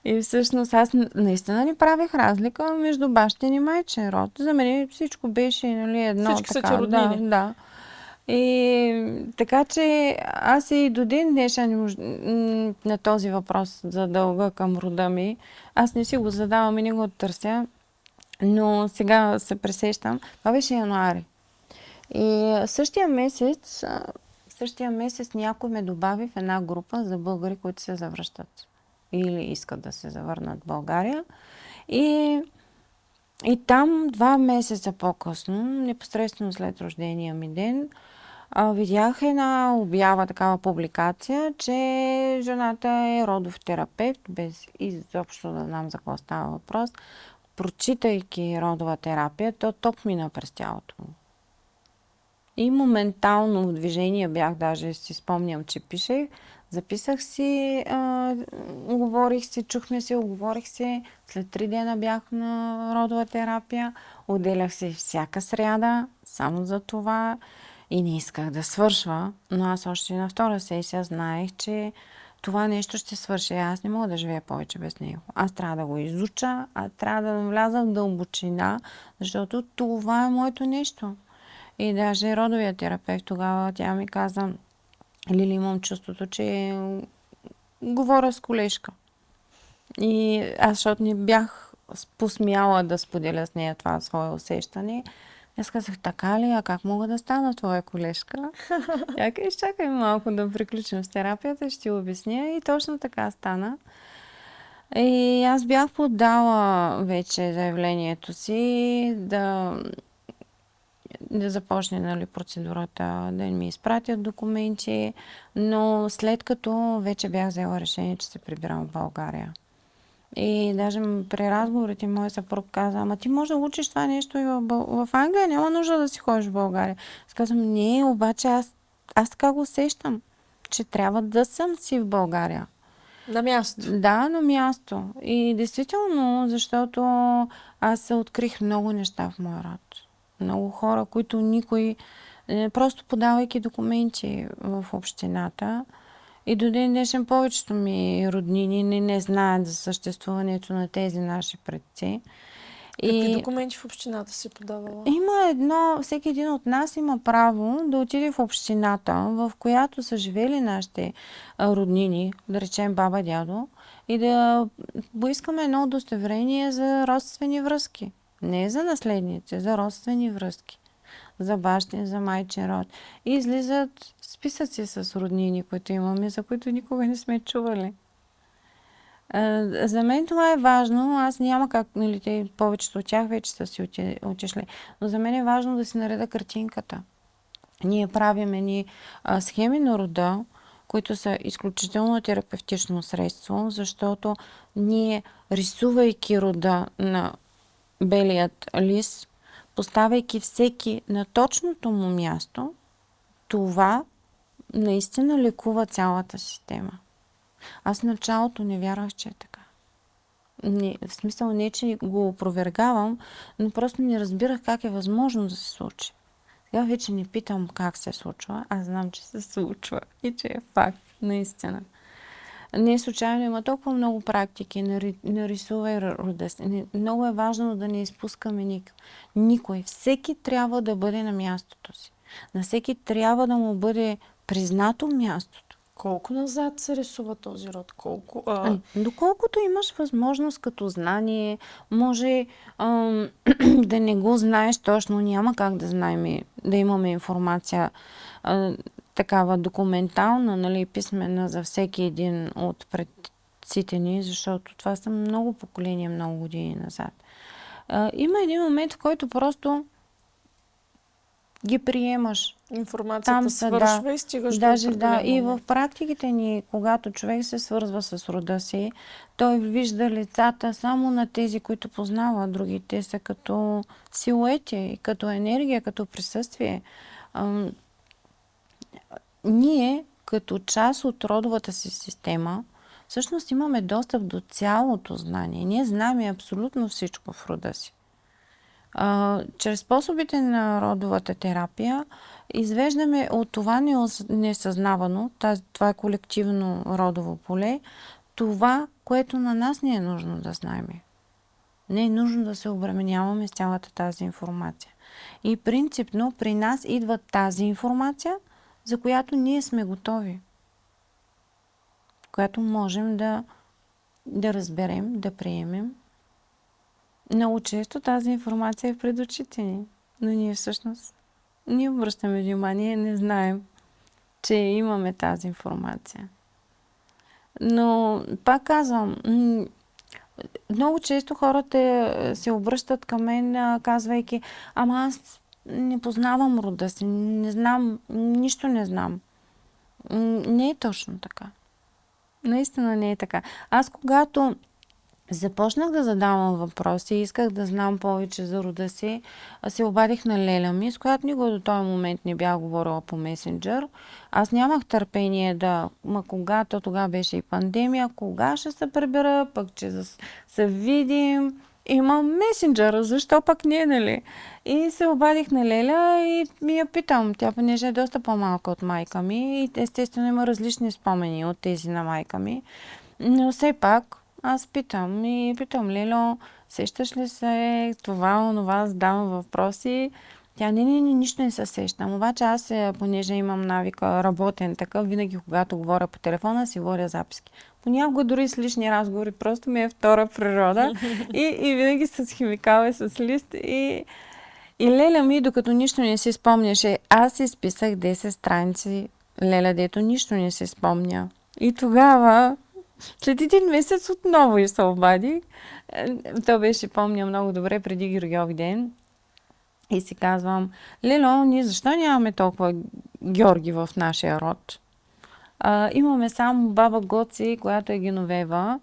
И всъщност аз наистина не правих разлика между бащин и майчин род. За мен всичко беше, нали, едно. Всички са ти роднини. Да. И така че аз и до ден днешен на този въпрос за дълга към рода ми, аз не си го задавам и не го търся, но сега се пресещам. Това беше януари. И същия месец някой ме добави в една група за българи, които се завръщат или искат да се завърнат в България. И там 2 месеца по-късно, непосредствено след рождения ми ден, видях една обява, такава публикация, че жената е родов терапевт, без изобщо да знам за какво става въпрос. Прочитайки родова терапия, то ток мина през тялото му. И моментално в движение бях, даже си спомням, че пишех, записах си, говорих си, чухме се, оговорих се. След 3 дена бях на родова терапия. Отделях се всяка сряда, само за това. И не исках да свършва, но аз още на втора сесия знаех, че това нещо ще свърши. Аз не мога да живея повече без него. Аз трябва да го изуча, аз трябва да вляза в дълбочина, защото това е моето нещо. И даже родовия терапевт тогава, тя ми каза: Лили, имам чувството, че говоря с колежка. И аз, защото не бях посмяла да споделя с нея това свое усещане, аз казах: така ли, а как мога да стана твоя колежка? Тя каза: изчакай малко да приключим с терапията, ще ти обясня. И точно така стана. И аз бях подала вече заявлението си да започне, нали, процедурата, да ми изпратят документи, но след като вече бях взела решение, че се прибирам в България. И даже при разговорите моят съпруг каза: ама ти можеш да учиш това нещо и в Англия, няма нужда да си ходиш в България. Аз казвам: не, обаче аз така го усещам, че трябва да съм си в България. На място. Да, на място. И действително, защото аз се открих много неща в моя род. Много хора, които никой, просто подавайки документи в общината, и до ден днешен повечето ми роднини не знаят за съществуването на тези наши предци. Какви документи в общината си подавала? Всеки един от нас има право да отиде в общината, в която са живели нашите роднини, да речем баба, дядо, и да поискаме едно удостоверение за родствени връзки. Не за наследници, за родствени връзки. За бащин, за майчин род. И излизат списъци с роднини, които имаме, за които никога не сме чували. За мен това е важно. Аз няма как, нали, повечето от тях вече са си отишли. Но за мен е важно да си нареда картинката. Ние правим едни схеми на рода, които са изключително терапевтично средство, защото ние, рисувайки рода на белият лист, поставяйки всеки на точното му място, това наистина лекува цялата система. Аз в началото не вярвах, че е така. В смисъл не, че го опровергавам, но просто не разбирах как е възможно да се случи. Сега вече не питам как се случва, аз знам, че се случва и че е факт, наистина. Не е случайно, има толкова много практики, нарисувай рода си. Много е важно да не изпускаме никой. Всеки трябва да бъде на мястото си. На всеки трябва да му бъде признато мястото. Колко назад се рисува този род? Доколкото имаш възможност като знание, може да не го знаеш точно, няма как да знаем, да имаме информация такава документална, нали, писмена за всеки един от предците ни, защото това са много поколения, много години назад. Има един момент, в който просто ги приемаш. Информацията свършва и стигаш до определен момент. И в практиките ни, когато човек се свързва с рода си, той вижда лицата само на тези, които познава. Другите са като силуети, като енергия, като присъствие. Ние, като част от родовата си система, всъщност имаме достъп до цялото знание. Ние знаем абсолютно всичко в рода си. Чрез способите на родовата терапия извеждаме от това несъзнавано, това е колективно родово поле, това, което на нас не е нужно да знаем. Не е нужно да се обременяваме с цялата тази информация. И принципно при нас идва тази информация, за която ние сме готови. Която можем да разберем, да приемем. Много често тази информация е пред очите ни. Но ние всъщност не обръщаме внимание, не знаем, че имаме тази информация. Но пак казвам, много често хората се обръщат към мен, казвайки, ама аз не познавам рода си, не знам, нищо не знам. Не е точно така. Наистина не е така. Аз когато започнах да задавам въпроси и исках да знам повече за рода си, се обадих на леля ми, с която никога до този момент не бях говорила по месенджер. Аз нямах търпение когато тогава беше и пандемия, кога ще се прибера, пък че да се видим. Имам месенджера, защо пък не, нали? И се обадих на Леля и ми я питам. Тя понеже е доста по-малка от майка ми и естествено има различни спомени от тези на майка ми. Но все пак аз питам Лело, сещаш ли се това, онова, задавам въпроси. Тя не, нищо не се сещам. Обаче аз, понеже имам навика работен такъв, винаги когато говоря по телефона, си водя записки. Понякога дори с лични разговори, просто ми е втора природа. И винаги с химикал и с лист. И Леля ми, докато нищо не си спомняше, аз изписах 10 страници Леля, дето нищо не си спомня. И тогава след един месец отново и се обадих. То беше, помня много добре, преди Георгиев ден. И си казвам, Лело, ние защо нямаме толкова Георги в нашия род? Имаме само баба Гоци, която е Геновева.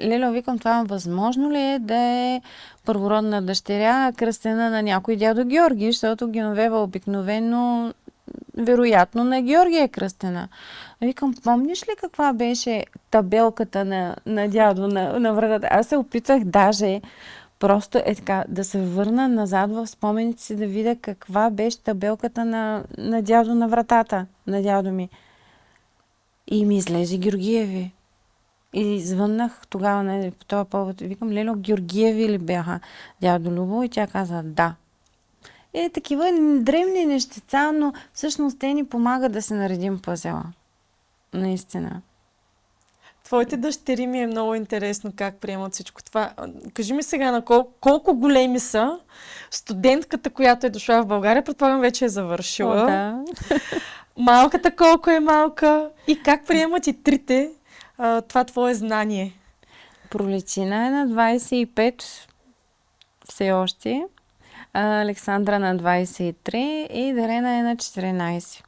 Лело, викам, това възможно ли е да е първородна дъщеря, кръстена на някой дядо Георги, защото Геновева обикновено вероятно на Георгия е кръстена. Викам, помниш ли каква беше табелката на дядо на вратата? Аз се опитах даже просто така да се върна назад в спомените си, да видя каква беше табелката на дядо на вратата, на дядо ми. И ми излезе Георгиеви. И звъннах тогава по този повод. Викам, Лело, Георгиеви ли бяха дядо Любо? И тя каза, да. Такива древни нещица, но всъщност те ни помагат да се наредим пъзела. Наистина. Твоите дъщери ми е много интересно как приемат всичко това. Кажи ми сега на колко големи са. Студентката, която е дошла в България, предполагам вече е завършила. Да. Малката колко е малка и как приемат и трите това твое знание? Проличина е на 25 все още. Александра на 23 и Дарена е на 14.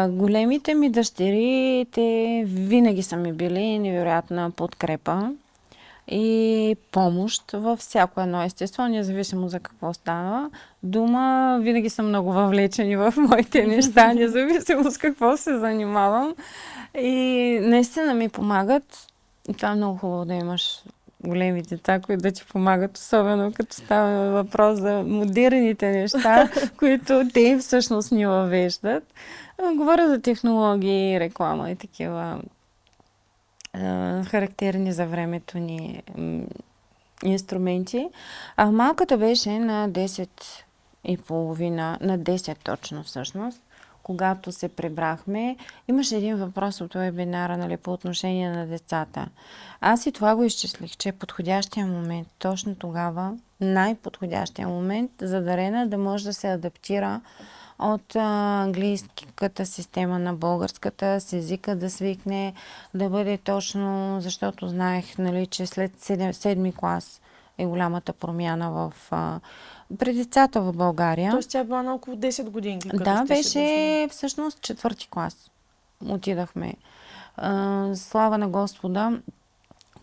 Големите ми дъщери, те винаги са ми били невероятна подкрепа и помощ във всяко едно естество, независимо за какво става. Дома винаги са много въвлечени в моите неща, независимо с какво се занимавам. И наистина ми помагат. И това е много хубаво да имаш големи деца, които да ти помагат, особено като става въпрос за модерните неща, които те всъщност ни въвеждат. Говоря за технологии, реклама и такива характерни за времето ни инструменти. А малката беше на 10 и половина, на 10 точно всъщност, когато се прибрахме. Имаше един въпрос от вебинара, нали, по отношение на децата. Аз и това го изчислих, че е подходящия момент, точно тогава, най-подходящия момент за Дарена да може да се адаптира от английската система на българската, с езика да свикне, да бъде точно, защото знаех, нали, че след 7 клас е голямата промяна при децата в България. Тоест тя била на около 10 годинки. Да, беше всъщност 4 клас. Отидахме. Слава на Господа,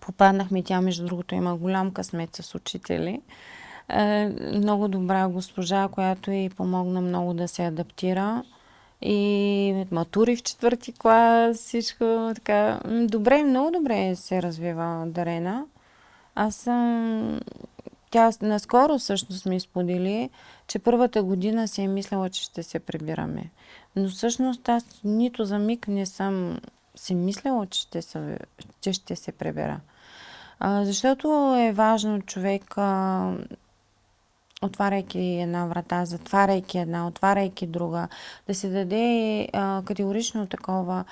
попаднахме, тя между другото има голям късмет с учители. Много добра госпожа, която й помогна много да се адаптира. И матури в 4 клас, всичко така. Добре, много добре се развива Дарена. Тя наскоро всъщност ми сподели, че първата година си е мислила, че ще се прибираме. Но всъщност аз нито за миг не съм си мислила, че ще се прибера. Защото е важно човек, отваряйки една врата, затваряйки една, отваряйки друга, да се даде категорично такова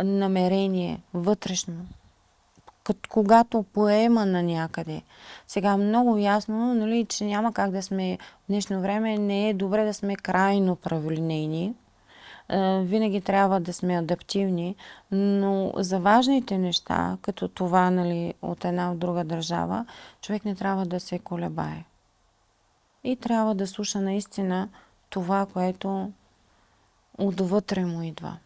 намерение, вътрешно, когато поема на някъде. Сега много ясно, нали, че няма как да сме в днешно време, не е добре да сме крайно праволинейни. Винаги трябва да сме адаптивни, но за важните неща, като това, нали, от една от друга държава, човек не трябва да се колебае. И трябва да слуша наистина това, което отвътре му идва.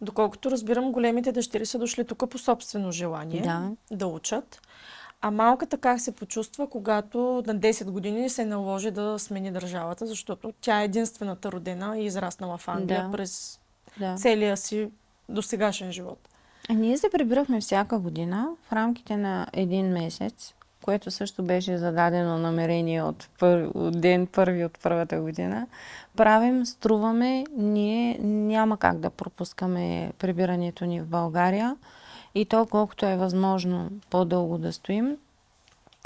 Доколкото разбирам, големите дъщери са дошли тук по собствено желание да учат. А малката как се почувства, когато на 10 години се наложи да смени държавата, защото тя е единствената родена и израснала в Англия през целия си досегашен живот. Ние се прибирахме всяка година в рамките на един месец, което също беше зададено намерение от ден първи от първата година. Струваме, ние няма как да пропускаме прибирането ни в България и то колкото е възможно по-дълго да стоим.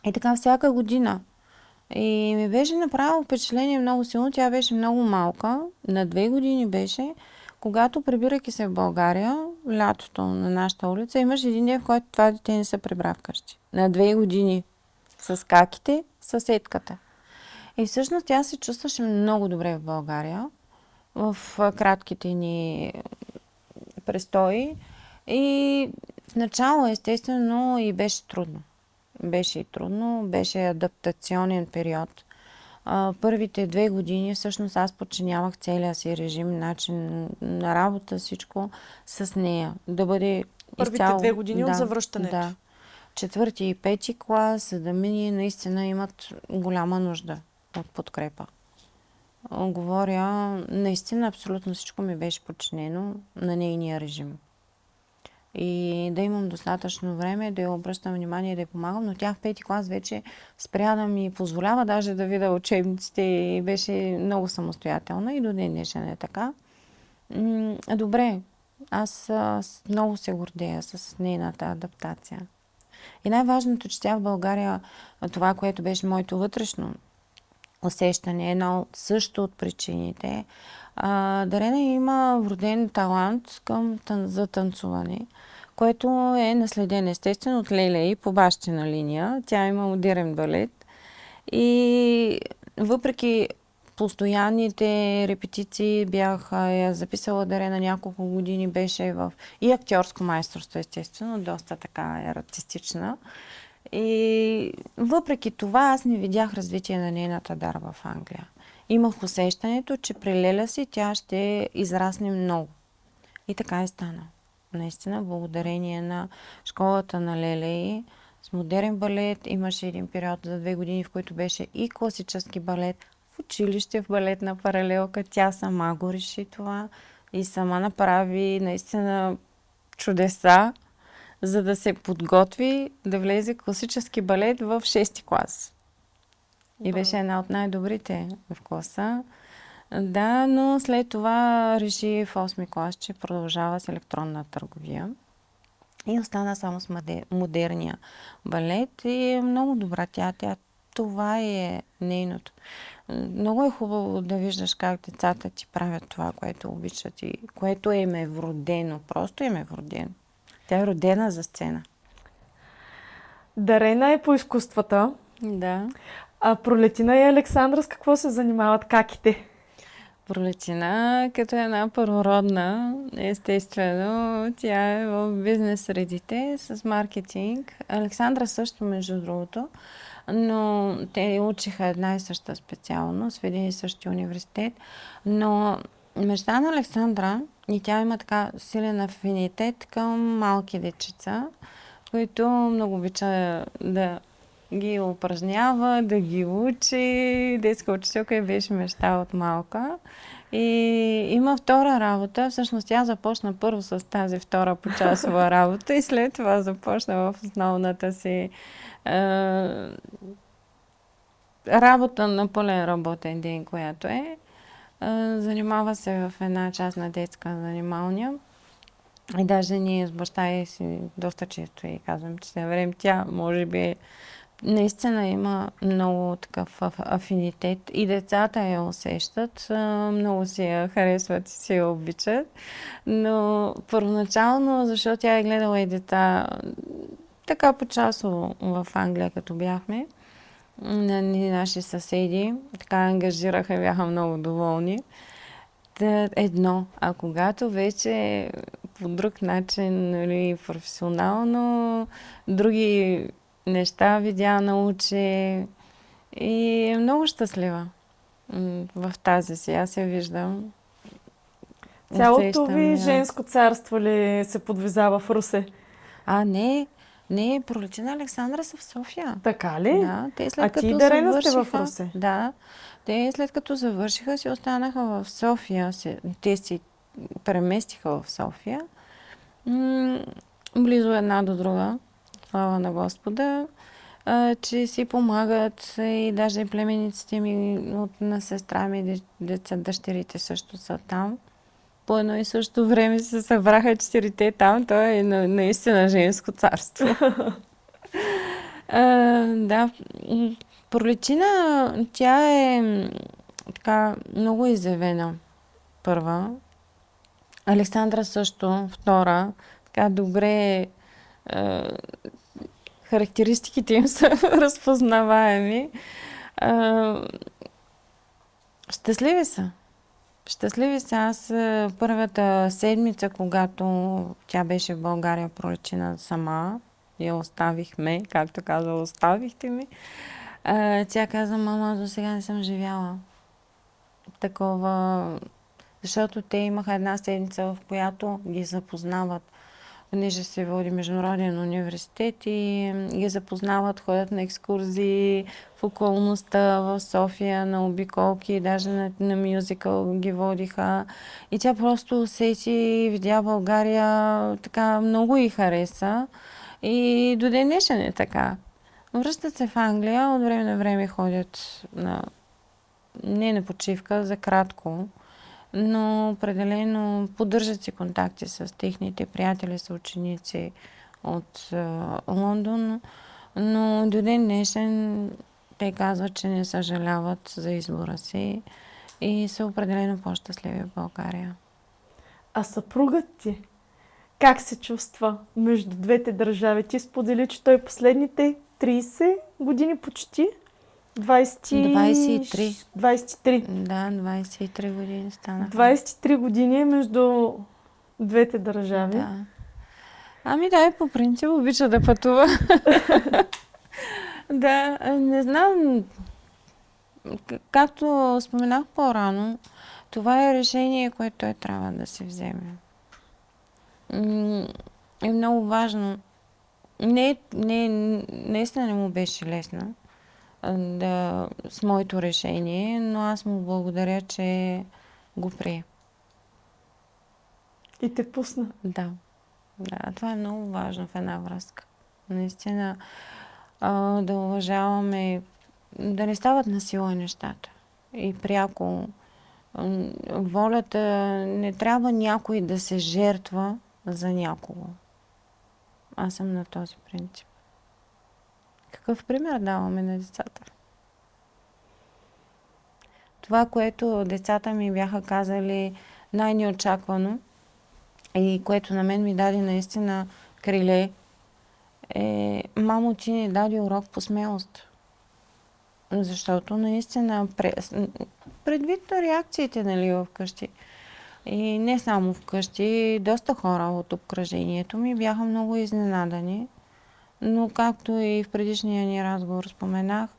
И така всяка година. И ми беше направило впечатление много силно. Тя беше много малка, на 2 години беше, когато прибирайки се в България, лятото на нашата улица, имаш един ден, в който това дете не се прибра вкъщи. На 2 години. С каките, съседката. И всъщност тя се чувстваше много добре в България, в кратките ни престои. И в начало, естествено, и беше трудно. Беше адаптационен период. Първите 2 години всъщност аз подчинявах целия си режим, начин на работа, всичко с нея. Да бъде първите изцяло... 2 години от завръщането. Да. 4 и 5 клас, за да мини, наистина имат голяма нужда от подкрепа. Говоря, наистина абсолютно всичко ми беше подчинено на нейния режим. И да имам достатъчно време, да я обръщам внимание, да я помагам, но тя в 5 клас вече спря да ми позволява даже да видя учебниците и беше много самостоятелна и до ден днешен е така. Добре, аз много се гордея с нейната адаптация. И най-важното, че тя в България, това, което беше моето вътрешно усещане, едно също от причините, Дарена има вроден талант за танцуване, което е наследен естествено от леля и по бащина линия. Тя има модерен балет и въпреки постоянните репетиции бях я записала Дарена няколко години, беше в и актьорско майсторство, естествено, доста така артистична. И въпреки това аз не видях развитие на нейната дар в Англия. Имах усещането, че при леля си тя ще израсне много. И така е стана. Наистина, благодарение на школата на Леле с модерен балет. Имаше един период за 2 години, в който беше и класически балет. В училище, в балетна паралелка. Тя сама го реши това и сама направи наистина чудеса, за да се подготви да влезе класически балет в 6-ти клас. И беше една от най-добрите в класа. Да, но след това реши в 8-ми клас, че продължава с електронна търговия. И остана само с модерния балет. И е много добра тя. Това е нейното. Много е хубаво да виждаш как децата ти правят това, което обичат и което им е вродено. Просто им е вродено. Тя е родена за сцена. Дарена е по изкуствата. Да. А Пролетина и Александра с какво се занимават каките? Пролетина като една първородна, естествено, тя е в бизнес средите с маркетинг. Александра също, между другото, но те учиха една и съща специалност в един и същи университет. Но мечта на Александра, и тя има така силен афинитет към малки дечица, които много обича да ги упражнява, да ги учи. Детска учителка и беше мечта от малка. И има втора работа. Всъщност тя започна първо с тази втора почасова работа и след това започна в основната си работа на пълен работен ден, която е. Занимава се в една частна детска занималния. И даже ние с баща ѝ си доста често и казвам, че на време тя може би наистина има много такъв афинитет и децата я усещат, много си я харесват и си я обичат, но първоначално, защото тя е гледала и деца така по-часово в Англия, като бяхме, на наши съседи, така ангажираха и бяха много доволни. Едно, а когато вече по друг начин, нали, професионално, други неща видя, научи и е много щастлива в тази си. Аз я виждам. Цялото Усещам ви я. женско царство ли се подвизава в Русе? Не, Пролети на Александра са в София. Така ли? Да, те А след ти и като Дарена сте в завършиха, Русе? да, те след като завършиха си останаха в София. Те си преместиха в София. Близо една до друга. Слава на Господа, че си помагат и даже племенниците ми на сестра ми, дъщерите също са там. По едно и също време се събраха четирите там. То е наистина женско царство. Да, Пролетина, тя е така много изявена първа. Александра също, втора. Така добре характеристиките им са разпознаваеми. Щастливи са. Щастливи са. Аз първата седмица, когато тя беше в България, Пролетина сама, я оставихме, както казва, оставихте ми. Тя каза, мама, до сега не съм живяла такова, защото те имаха една седмица, в която ги запознават, понеже се води международен университет и ги запознават, ходят на екскурзии в околността в София, на обиколки, даже на мюзикъл ги водиха. И тя просто усети, видя България, така много й хареса. И до ден днешен е така. Връщат се в Англия, от време на време ходят не на почивка, за кратко, но определено поддържат си контакти с техните приятели, съученици от Лондон, но до ден днешен те казват, че не съжаляват за избора си и са определено по-щастливи в България. А съпругът ти как се чувства между двете държави? Ти сподели, че той последните 30 години почти 23. 23. Да, 23 години станаха. 23 години между двете държави. Да. Ами да, по принцип обича да пътува. Да, не знам. Както споменах по-рано, това е решение, което той трябва да се вземе. Е много важно. Наистина не му беше лесно с моето решение, но аз му благодаря, че го прие. И те пусна. Да, това е много важно в една връзка. Наистина да уважаваме, да не стават насила нещата. И пряко волята, не трябва някой да се жертва за някого. Аз съм на този принцип. Какъв пример даваме на децата? Това, което децата ми бяха казали най-неочаквано и което на мен ми даде наистина криле, мамо, ти ни даде урок по смелост. Защото наистина предвид на реакциите, нали, вкъщи, и не само вкъщи, доста хора от обкръжението ми бяха много изненадани. Но както и в предишния ни разговор споменах,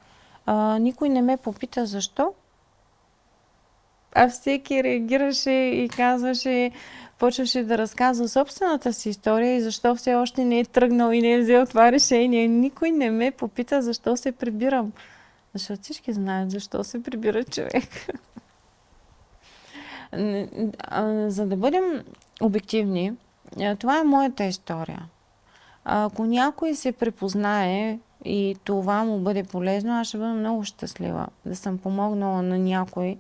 никой не ме попита защо. А всеки реагираше и казваше, почваше да разказва собствената си история и защо все още не е тръгнал и не е взел това решение. Никой не ме попита защо се прибирам. Защото всички знаят защо се прибира човек. За да бъдем обективни, това е моята история. Ако някой се препознае и това му бъде полезно, аз ще бъда много щастлива да съм помогнала на някой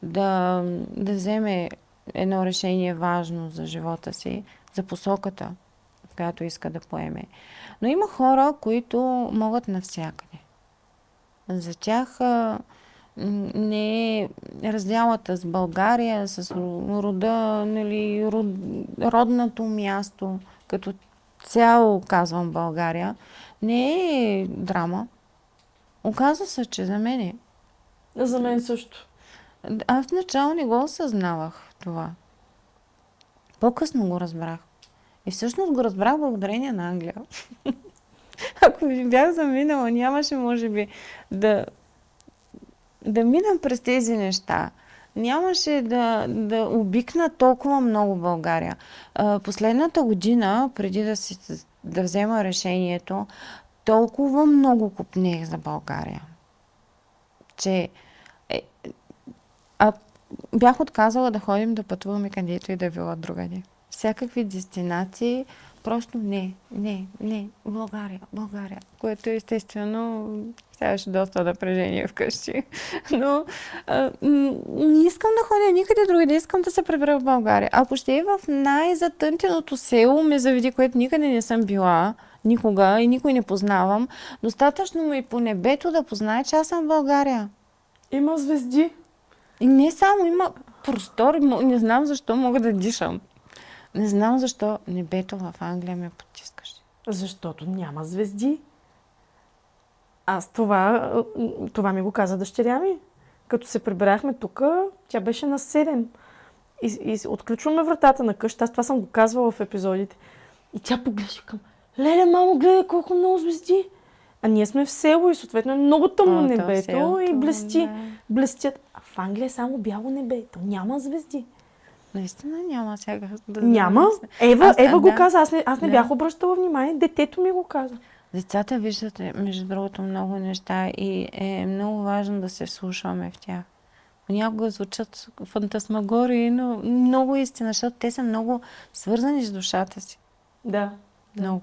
да вземе едно решение важно за живота си, за посоката, която иска да поеме. Но има хора, които могат навсякъде. За тях не е разлялата с България, с рода, нали, родното място, като цяло казвам България, не е драма. Оказва се, че за мен е. За мен също. Аз в начало не го осъзнавах това. По-късно го разбрах. И всъщност го разбрах благодарение на Англия. Ако бях заминала, нямаше, може би, да минам през тези неща. Нямаше да обикна толкова много България. Последната година, преди да взема решението, толкова много копнех за България, че бях отказала да ходим да пътуваме където и да била другаде. Всякакви дестинации, просто не, България, което естествено ставаше доста напрежение вкъщи. Но не искам да ходя никъде другаде, искам да се пребера в България. Ако ще е в най-затънтеното село, ме заведи, което никъде не съм била, никога и никой не познавам, достатъчно му и по небето да познае, че аз съм в България. Има звезди. И не само, има простор, не знам защо мога да дишам. Не знам защо небето в Англия ме потискаше. Защото няма звезди. Аз това ми го каза дъщеря ми. Като се прибрахме тук, тя беше на 7. И отключваме вратата на къща. Аз това съм го казвала в епизодите. И тя поглежда към: леле, мамо, гледай колко много звезди. А ние сме в село и съответно е много тъмно небето и блести. Блестят. А в Англия е само бяло небето. Няма звезди. Наистина няма сега. Няма? Ева го каза. Аз не бях обръщала внимание. Детето ми го каза. Децата виждат, между другото, много неща и е много важно да се вслушваме в тях. Понякога звучат фантасмагории, но много истина, защото те са много свързани с душата си. Да. Много.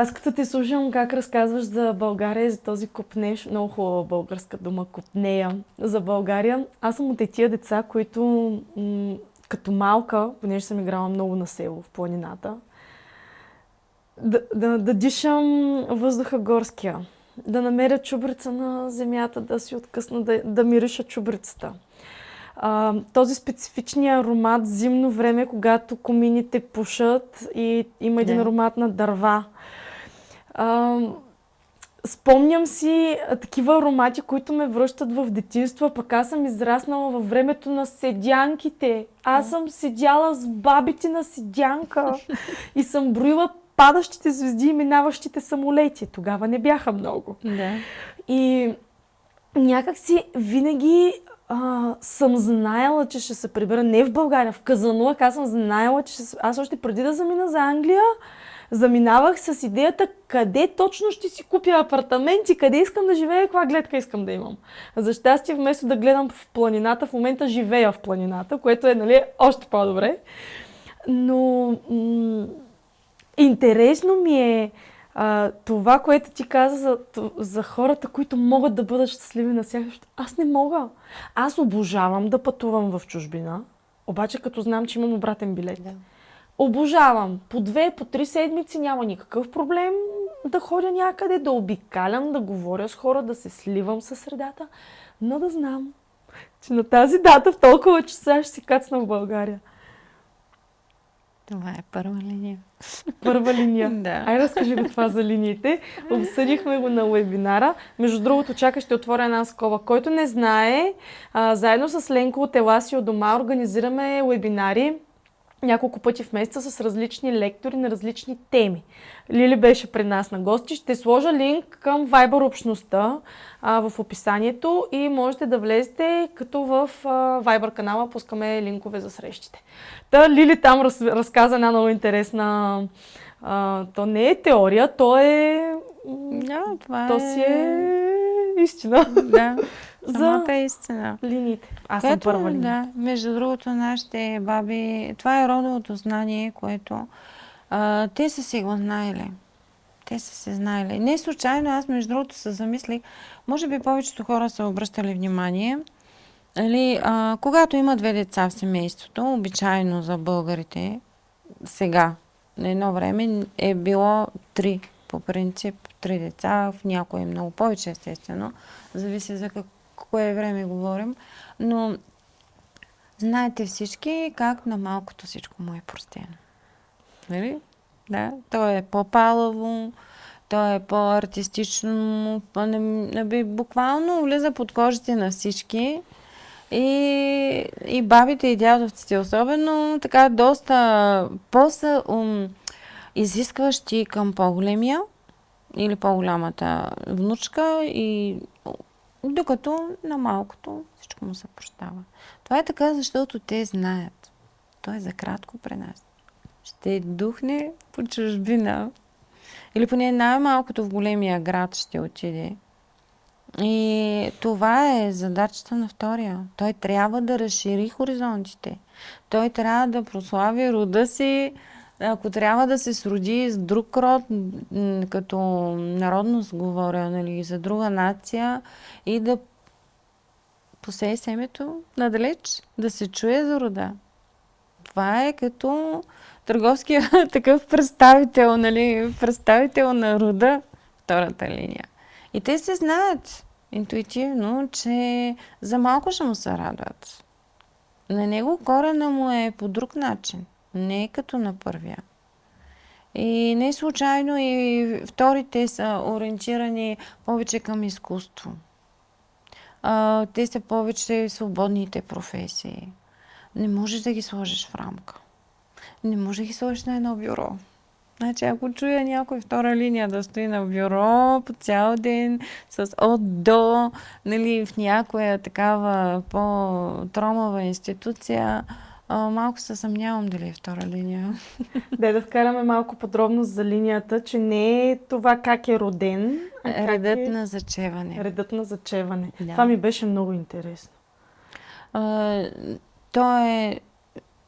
Аз като те слушам как разказваш за България и за този копнеж, много хубава българска дума, копнея, за България. Аз съм от тия деца, които като малка, понеже съм играла много на село в планината, да дишам въздуха горския, да намеря чубрица на земята, да си откъсна, да мириша чубрицата. Този специфичния аромат зимно време, когато комините пушат и има един аромат на дърва. Спомням си такива аромати, които ме връщат в детинство, пък аз съм израснала във времето на седянките. Аз съм седяла с бабите на седянка и съм броила падащите звезди и минаващите самолети. Тогава не бяха много. Да. И някак си винаги съм знаела, че ще се прибера не в България, в Казанлък. Аз съм знаела, че аз още преди да замина за Англия, заминавах с идеята къде точно ще си купя апартамент и къде искам да живея, каква гледка искам да имам. За щастие, вместо да гледам в планината, в момента живея в планината, което е, нали, още по-добре. Но интересно ми е това, което ти каза за хората, които могат да бъдат щастливи на всяка. Аз не мога. Аз обожавам да пътувам в чужбина, обаче като знам, че имам обратен билет. Да. Обожавам. По 2, по 3 седмици няма никакъв проблем да ходя някъде, да обикалям, да говоря с хора, да се сливам със средата, но да знам, че на тази дата в толкова часа ще си кацна в България. Това е първа линия. Първа линия. Да. Айде разкажи го това за линиите. Обсъдихме го на уебинара. Между другото, чакай, ще отворя една скоба. Който не знае, заедно с Ленко от Еласио дома организираме уебинари няколко пъти в месеца с различни лектори на различни теми. Лили беше при нас на гости. Ще сложа линк към Viber общността в описанието и можете да влезете, като в Viber канала пускаме линкове за срещите. Та Лили там разказа една много интересна... то не е теория, то е... Да, то си е истина. Да, самата истина. Линиите. Аз съм първа линия. Да, между другото, нашите баби, това е родовото знание, което те са си го знаели. Те са се знаели. Не случайно, аз между другото се замислих, може би повечето хора са обръщали внимание, когато има 2 деца в семейството, обичайно за българите, сега. На едно време е било 3, по принцип 3 деца, в някои много повече, естествено. Зависи за кое време говорим. Но знаете всички как на малкото всичко му е простено. Нали? Да, то е по-палаво, то е по-артистично, буквално влиза под кожите на всички. И бабите и дядовците особено така доста по-са изискващи към по-големия или по-голямата внучка, и докато на малкото всичко му се прощава. Това е така, защото те знаят. Той е за кратко при нас. Ще духне по чужбина. Или поне най-малкото в големия град ще отиде. И това е задачата на втория. Той трябва да разшири хоризонтите. Той трябва да прослави рода си, ако трябва да се сроди с друг род, като народност говоря, нали, за друга нация, и да посее семето надалеч, да се чуе за рода. Това е като търговския такъв представител, нали, представител на рода, втората линия. И те се знаят интуитивно, че за малко ще му се радват. На него корена му е по друг начин. Не е като на първия. И не случайно и вторите са ориентирани повече към изкуство. Те са повече свободните професии. Не можеш да ги сложиш в рамка. Не можеш да ги сложиш на едно бюро. Значи, ако чуя някой втора линия да стои на бюро по цял ден, с от до, нали, в някоя такава по-тромава институция, малко се съмнявам дали е втора линия. Да вкараме малко подробност за линията, че не е това как е роден, а Редът на зачеване. Редът на зачеване. Да. Това ми беше много интересно. То е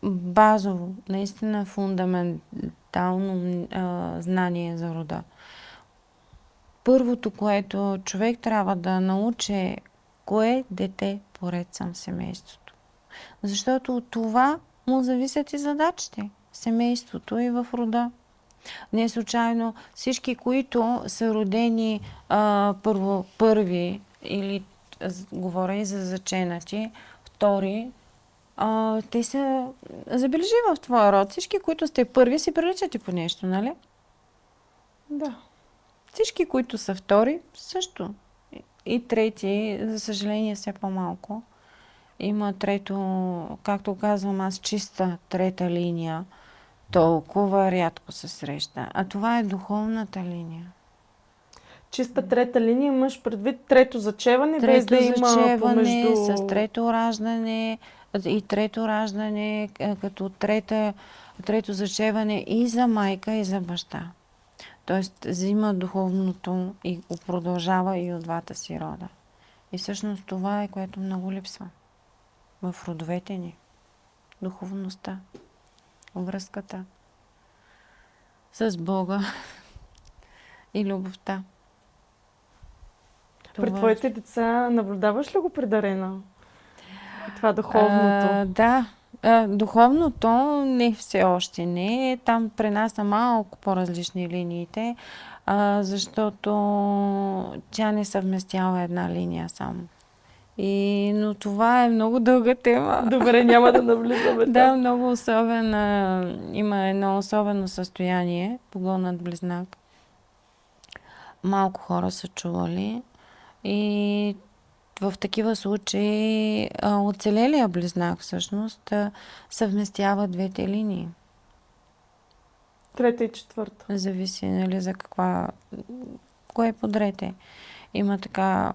базово, наистина фундаментално знание за рода. Първото, което човек трябва да научи, е кое дете поред съм в семейството. Защото от това му зависят и задачите в семейството и в рода. Не случайно всички, които са родени първи, или говоря и за заченати, втори, те са забележи в твоя род. Всички, които сте първи, си приличате по нещо, нали? Да. Всички, които са втори, също. И трети, за съжаление, все по-малко. Има трето, както казвам аз, чиста трета линия. Толкова рядко се среща. А това е духовната линия. Чиста трета линия имаш предвид трето зачеване, без да има зачеване, помежду... с трето раждане и трето раждане, като трето зачеване и за майка, и за баща. Тоест взима духовното и го продължава и от двата си рода. И всъщност това е, което много липсва в родовете ни. Духовността, връзката с Бога и любовта. При твоите деца наблюдаваш ли го при Дарена? Това духовното? Да. Духовното не все още не. Там при нас са малко по-различни линиите, защото тя не съвместява една линия само. Но това е много дълга тема. Добре, няма да навлизаме. Да, много особена. Има едно особено състояние, погълнат близнак. Малко хора са чували. И в такива случаи оцелелия близнак всъщност съвместява двете линии. Трета и четвърта. Зависи, нали, за кое подрете. Има така...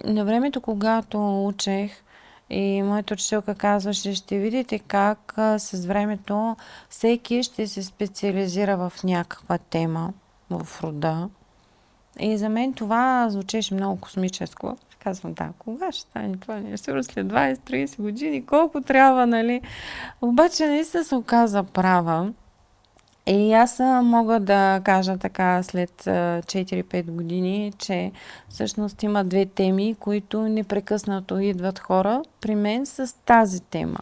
На времето, когато учех, и моята учителка казваше, ще видите как с времето всеки ще се специализира в някаква тема в рода. И за мен това звучеше много космическо. Казвам, да, кога ще стане това нещо? След 20-30 години, колко трябва, нали? Обаче наистина се оказа права. И аз мога да кажа така след 4-5 години, че всъщност има две теми, които непрекъснато идват хора при мен с тази тема.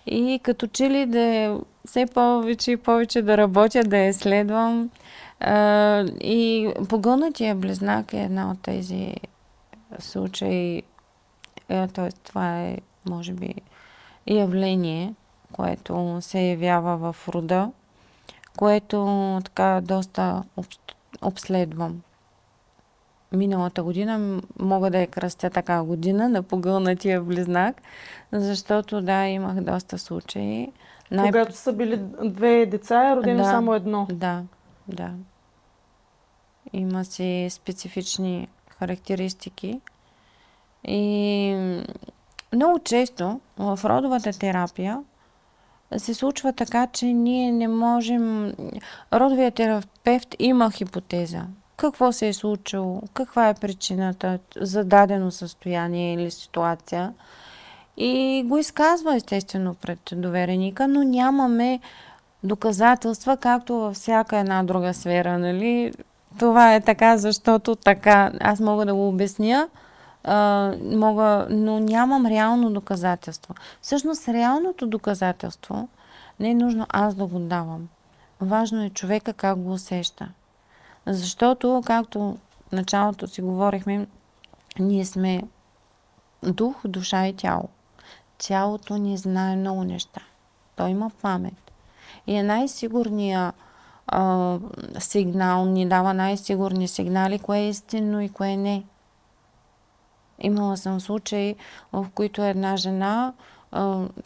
И като че ли да все повече и повече да работя, да я следвам. И погълнатия близнак е една от тези случаи. Т.е. това е, може би, явление, което се явява в рода, което така доста обследвам. Миналата година мога да я кръстя така година на погълнатия близнак, защото да, имах доста случаи. Когато са били две деца, е родено Да, само едно. Да. Има си специфични характеристики. И много често в родовата терапия се случва така, че ние не можем... Родовият терапевт има хипотеза. Какво се е случило, каква е причината за дадено състояние или ситуация. И го изказва естествено пред довереника, но нямаме доказателства, както във всяка една друга сфера, нали? Това е така, защото така. Аз мога да го обясня, но нямам реално доказателство. Всъщност, реалното доказателство не е нужно аз да го давам. Важно е човека как го усеща. Защото, както в началото си говорихме, ние сме дух, душа и тяло. Тялото ни знае много неща. Той има памет. И е най-сигурния сигнал, ни дава най-сигурни сигнали, кое е истинно и кое не. Имала съм случаи, в които една жена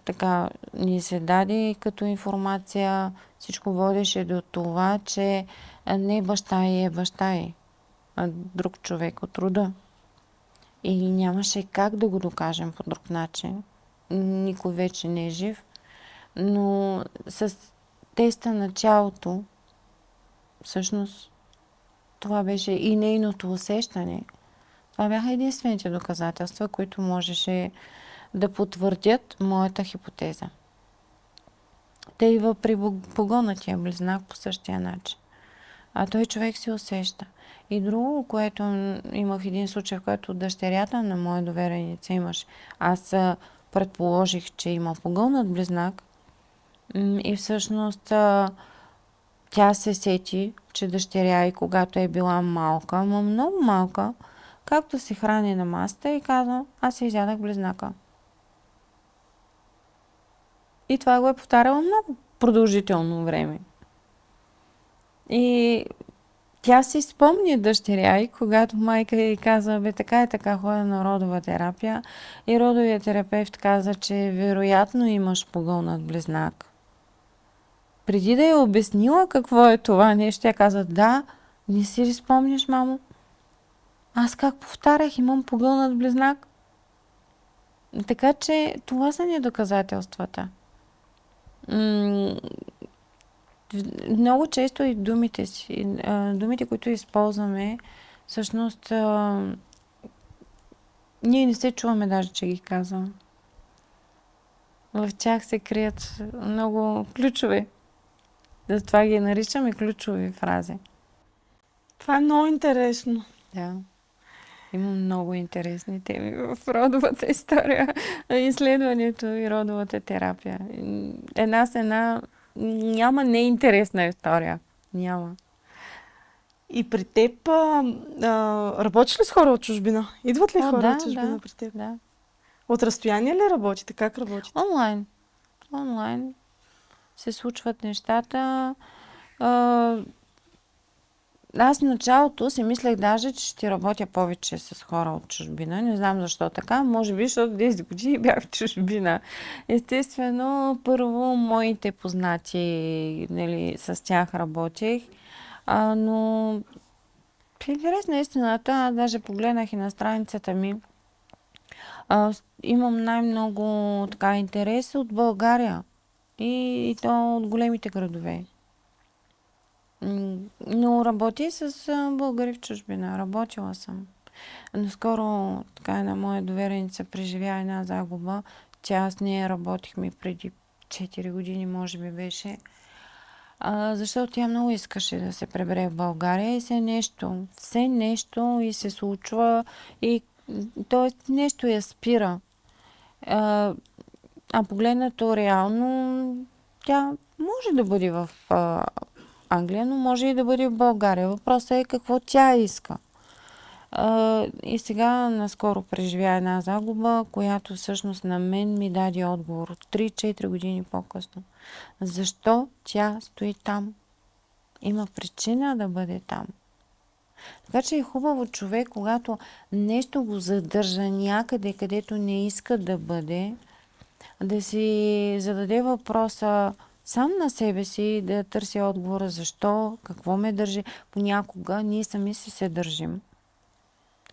така ни се даде като информация, всичко водеше до това, че не баща ѝ е баща ѝ, а друг човек от рода. И нямаше как да го докажем по друг начин. Никой вече не е жив. Но с теста на тялото, всъщност, това беше и нейното усещане. Това бяха единствените доказателства, които можеше да потвърдят моята хипотеза. Те и при погълнатия близнак по същия начин. А той човек се усеща. И друго, което имах един случай, в който дъщерята на моя довереница имаш. Аз предположих, че има погълнат близнак и всъщност тя се сети, че дъщеря и когато е била малка, но много малка, както се храни на масата и казва, аз се изядах близнака. И това го е повтаряла много продължително време. И тя си спомни дъщеря и когато майка й каза, бе така и така ходя на родова терапия и родовият терапевт каза, че вероятно имаш погълнат близнак. Преди да я обяснила какво е това нещо, тя каза, да, не си ли спомняш, мамо? Аз как повтарях, имам погълнат близнак. Така че това са ни доказателствата. Много често и думите, които използваме, всъщност ние не се чуваме даже, че ги казвам. В тях се крият много ключови. Затова ги наричаме ключови фрази. Това е много интересно. Да. Има много интересни теми в родовата история, изследването и родовата терапия. Една с една няма неинтересна история. Няма. И при теб работиш ли с хора от чужбина? Идват ли хора от чужбина при теб? Да. От разстояние ли работите? Как работите? Онлайн се случват нещата. Аз в началото си мислех даже, че ще работя повече с хора от чужбина. Не знам защо така. Може би, защото 10 години бях в чужбина. Естествено, първо моите познати, нали, с тях работех. Но в интерес на истината, аз даже погледнах и на страницата ми. Имам най-много така интерес от България. И то от големите градове. Но работя с българи в чужбина. Работила съм. Наскоро така една моя довереница преживя една загуба. Тя с нея работихме преди 4 години, може би беше. Защото тя много искаше да се пребере в България и все нещо и се случва и т.е. нещо я спира. А погледнато реално, тя Може да бъде в Англия, но може и да бъде в България. Въпросът е какво тя иска. И сега наскоро преживя една загуба, която всъщност на мен ми даде отговор 3-4 години по-късно. Защо тя стои там? Има причина да бъде там. Така че е хубаво човек, когато нещо го задържа някъде, където не иска да бъде, да си зададе въпроса сам на себе си, да търси отговора защо, какво ме държи. Понякога ние сами си се държим.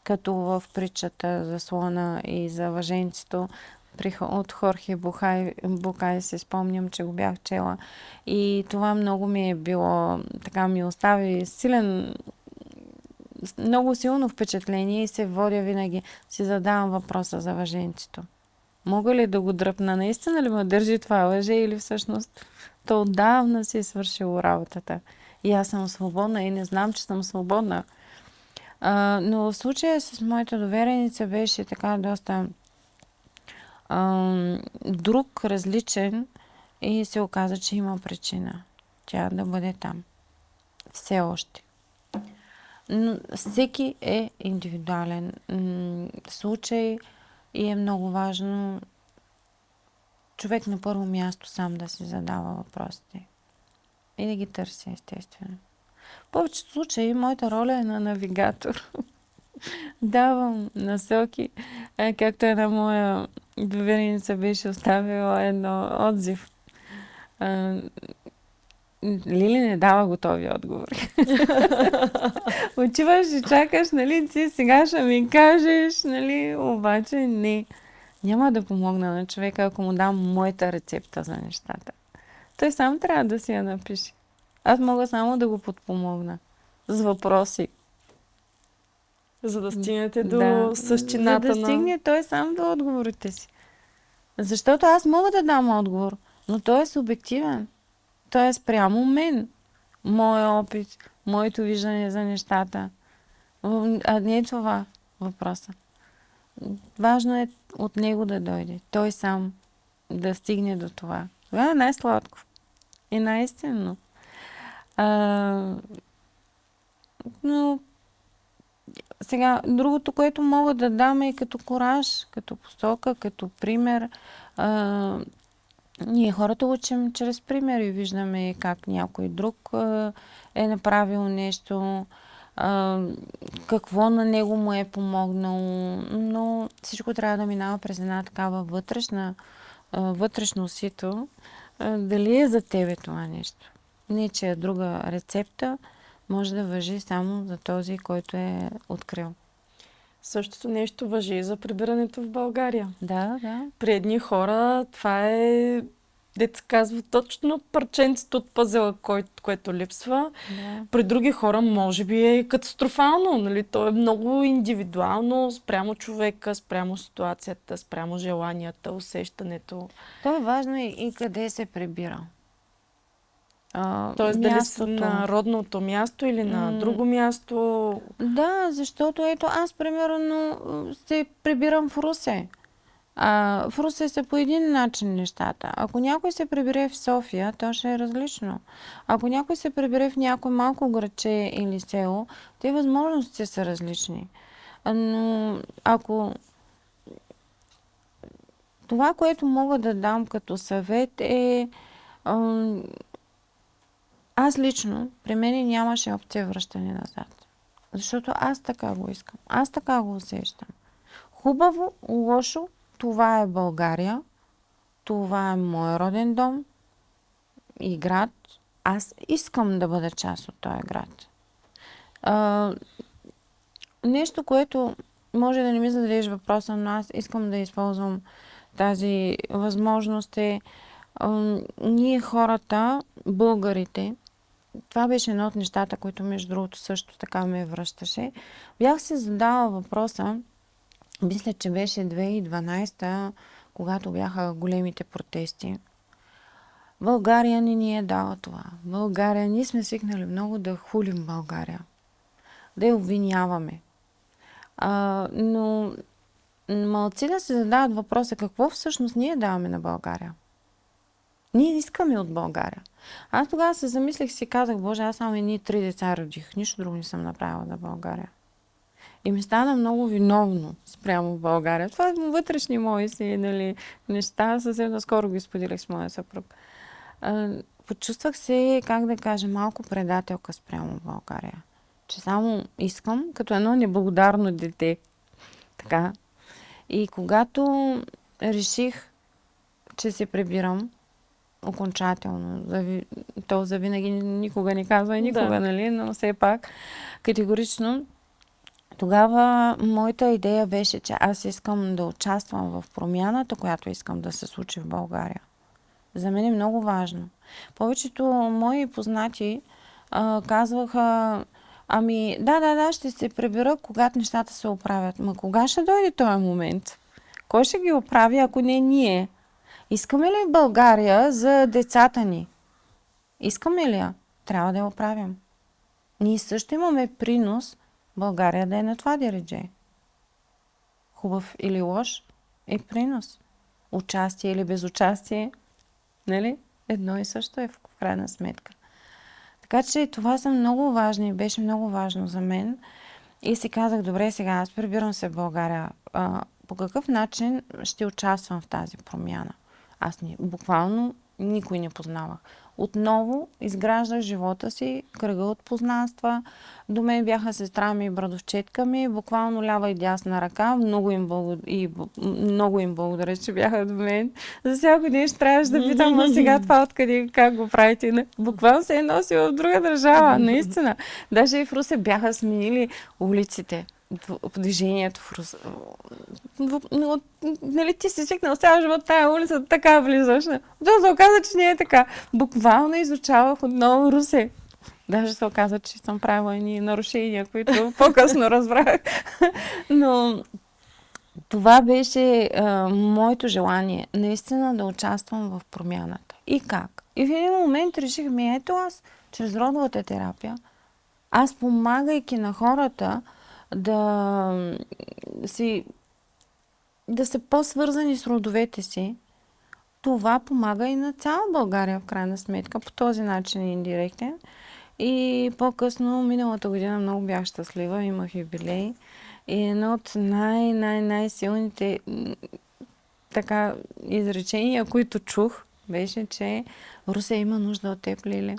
Като в притчата за слона и за въженцето от Хорхе Букай се спомням, че го бях чела. И това много ми е било, така ми остави много силно впечатление и се водя винаги. Си задавам въпроса за въженцето. Мога ли да го дръпна? Наистина ли ме държи това въже или всъщност то отдавна си е свършило работата? И аз съм свободна и не знам, че съм свободна. Но в случая с моята довереница беше така доста друг, различен и се оказа, че има причина тя да бъде там. Все още. Но всеки е индивидуален случай и е много важно човек на първо място сам да си задава въпросите и да ги търси, естествено. В повечето случаи моята роля е на навигатор. Давам насоки, както една моя довереница беше оставила едно отзив. Лили не дава готови отговори. Отиваш и чакаш, нали, ти сега ще ми кажеш, нали, обаче не. Няма да помогна на човека, ако му дам моята рецепта за нещата. Той сам трябва да си я напише. Аз мога само да го подпомогна с въпроси. За да стигнете до същината за да стигне той сам до отговорите си. Защото аз мога да дам отговор, но той е субективен. Той е спрямо мен. Моя опит, моето виждане за нещата. А не е това въпроса. Важно е от него да дойде. Той сам да стигне до това. Това е най-сладко. И най-истинно. Но сега, другото, което мога да дам е като кураж, като посока, като пример. Ние хората учим чрез примери. Виждаме как някой друг е направил нещо, какво на него му е помогнало, но всичко трябва да минава през една такава вътрешно сито. Дали е за тебе това нещо? Не, че е друга рецепта, може да важи само за този, който е открил. Същото нещо важи и за прибирането в България. Да, да. При едни хора това е, дето казва, точно парченцето от пъзела, което липсва. Да. При други хора може би е катастрофално. Нали? То е много индивидуално спрямо човека, спрямо ситуацията, спрямо желанията, усещането. То е важно и къде се прибира. Тоест дали на родното място или на друго място? Да, защото ето аз примерно се прибирам в Русе. В Русе са по един начин нещата. Ако някой се прибере в София, то ще е различно. Ако някой се прибере в някое малко градче или село, те възможности са различни. Но ако това, което мога да дам като съвет е аз лично, при мен нямаше опция връщане назад. Защото аз така го искам. Аз така го усещам. Хубаво, лошо, това е България. Това е мой роден дом и град. Аз искам да бъда част от този град. Нещо, което може да не ми зададеш въпроса, но аз искам да използвам тази възможност е ние хората, българите, това беше едно от нещата, които между другото също така ме връщаше. Бях се задала въпроса, мисля, че беше 2012, когато бяха големите протести. България не ни е дала това. България, ние сме свикнали много да хулим България. Да я обвиняваме. Но малци да се задават въпроса, какво всъщност ние даваме на България. Ние искаме от България. Аз тогава се замислих и си казах, Боже, аз само едни 3 деца родих. Нищо друго не съм направила за България. И ми стана много виновно спрямо в България. Това е вътрешни мои си, нали, неща. Съвсем наскоро ги споделих с моя съпруг. Почувствах се, как да кажа, малко предателка спрямо в България. Че само искам, като едно неблагодарно дете. Така. И когато реших, че се прибирам окончателно, то завинаги никога не казва и никога, нали, но все пак категорично, тогава моята идея беше, че аз искам да участвам в промяната, която искам да се случи в България. За мен е много важно. Повечето мои познати казваха, ами да, ще се прибера, когато нещата се оправят. Ма кога ще дойде този момент? Кой ще ги оправи, ако не ние? Искаме ли България за децата ни? Искаме ли я? Трябва да я оправим. Ние също имаме принос България да е на това дередже. Хубав или лош е принос. Участие или безучастие, нали? Едно и също е в крайна сметка. Така че това са много важни, беше много важно за мен. И си казах, добре, сега аз прибирам се в България. По какъв начин ще участвам в тази промяна? Аз буквално никой не познавах. Отново изграждах живота си, кръга от познанства. До мен бяха сестра ми и братовчетка ми, буквално лява и дясна ръка. Много им благодаря, че бяха до мен. За всяко нещо трябваше да питам, а сега това откъде, как го правите? Буквално се е носила в друга държава, наистина. Даже и в Русе бяха сменили улиците. Движението в Русе. Нали, ти си свикнал цял живот тая улица, така влизаш. То се оказа, че не е така. Буквално изучавах отново Русе. Даже се оказа, че съм правила едни нарушения, които по-късно разбрах. Но това беше моето желание. Наистина да участвам в промяната. И как? И в един момент реших, ето аз, чрез родовата терапия, аз помагайки на хората да са по-свързани с родовете си, това помага и на цяла България, в крайна сметка, по този начин индиректен. И по-късно, миналата година, много бях щастлива, имах юбилей. И едно от най-силните така изречения, които чух, беше, че Русе има нужда от теб, Лиле.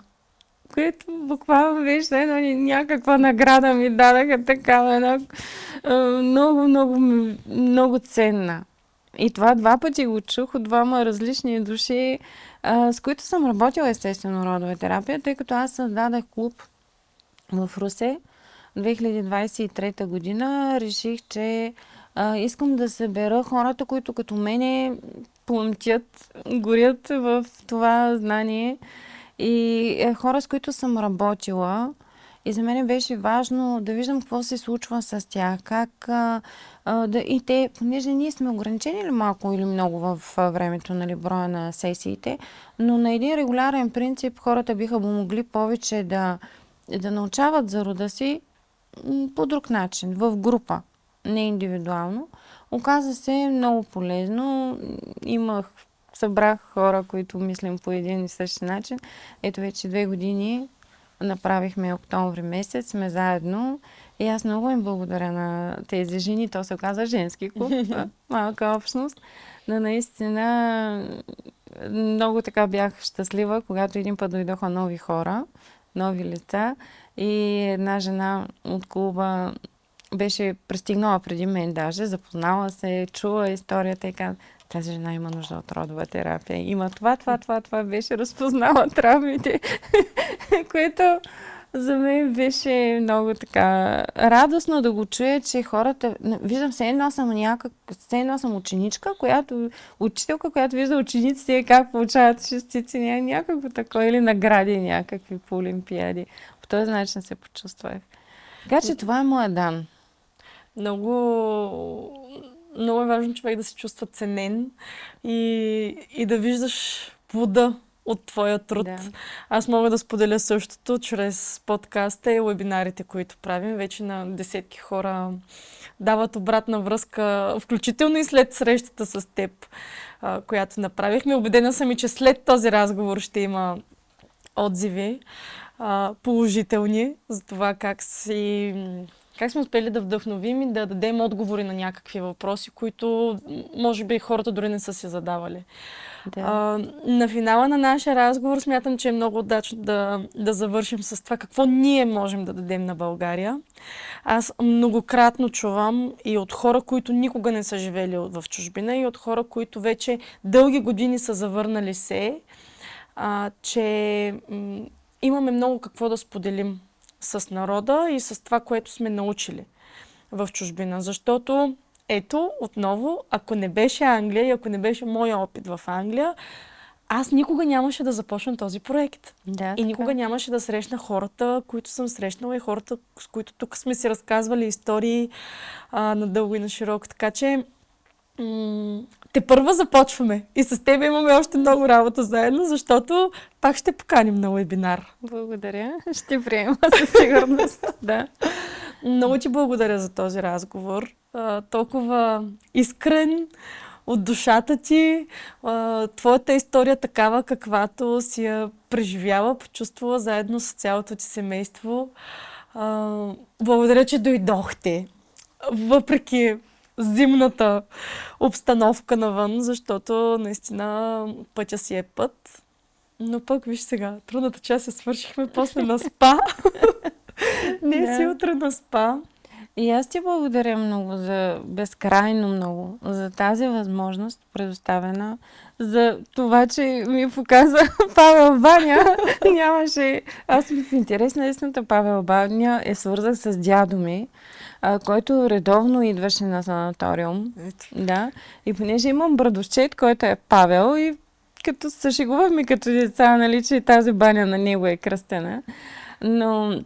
Което буквално беше едно някаква награда ми дадаха такава, една много ценна. И това 2 пъти го чух от 2 различни души, с които съм работила естествено родова терапия, тъй като аз създадах клуб в Русе. 2023 година реших, че искам да събера хората, които като мене пламтят, горят в това знание. И хора, с които съм работила, и за мен беше важно да виждам какво се случва с тях, как и те, понеже ние сме ограничени ли малко или много в времето, нали, броя на сесиите, но на един регулярен принцип хората биха могли повече да научават за рода си по друг начин, в група, не индивидуално. Оказа се много полезно. Събрах хора, които мислим по един и същи начин. Ето вече 2 години направихме октомври месец, сме заедно и аз много им благодаря на тези жени. То се оказа женски клуб, малка общност. Но наистина много така бях щастлива, когато един път дойдоха нови хора, нови лица и една жена от клуба беше пристигнала преди мен даже, запознала се, чула историята и каза, тази жена има нужда от родова терапия. Има това беше разпознала травмите, което за мен беше много така радостно да го чуя, че хората, виждам, все едно съм ученичка, учителка, която вижда учениците как получават шестици, някакво такова, или награди някакви по олимпиади. По този начин се почувствах. Така че това е моя дан. Много е важно човек да се чувства ценен и да виждаш плода от твоя труд. Да. Аз мога да споделя същото чрез подкаста и вебинарите, които правим. Вече на десетки хора дават обратна връзка, включително и след срещата с теб, която направихме. Убедена съм и, че след този разговор ще има отзиви, положителни за това как сме успели да вдъхновим и да дадем отговори на някакви въпроси, които може би хората дори не са си задавали. Да. На финала на нашия разговор смятам, че е много удачно да завършим с това какво ние можем да дадем на България. Аз многократно чувам и от хора, които никога не са живели в чужбина, и от хора, които вече дълги години са завърнали се, че имаме много какво да споделим с народа и с това, което сме научили в чужбина. Защото, ето, отново, ако не беше Англия и ако не беше моя опит в Англия, аз никога нямаше да започна този проект. Да, И никога нямаше да срещна хората, които съм срещнала, и хората, с които тук сме си разказвали истории надълго и на широко. Така че тепърва започваме. И с теб имаме още много работа заедно, защото пак ще поканим на уебинар. Благодаря. Ще приема със сигурност. Да. Много ти благодаря за този разговор. Толкова искрен, от душата ти, твоята история такава, каквато си я преживяла, почувствала заедно с цялото ти семейство. Благодаря, че дойдохте. Въпреки зимната обстановка навън, защото наистина пътя си е път. Но пък виж сега, трудната част се свършихме после на спа. Днес и утре на спа. И аз ти благодаря много, безкрайно много, за тази възможност, предоставена, за това, че ми показа Павел Баня. Нямаше... Аз ми в интерес на истината, Павел Баня е свързан с дядо ми, който редовно идваше на санаториум. Да. И понеже имам брадовчет, който е Павел, и като се шегувахме като деца, нали, че тази баня на него е кръстена. Но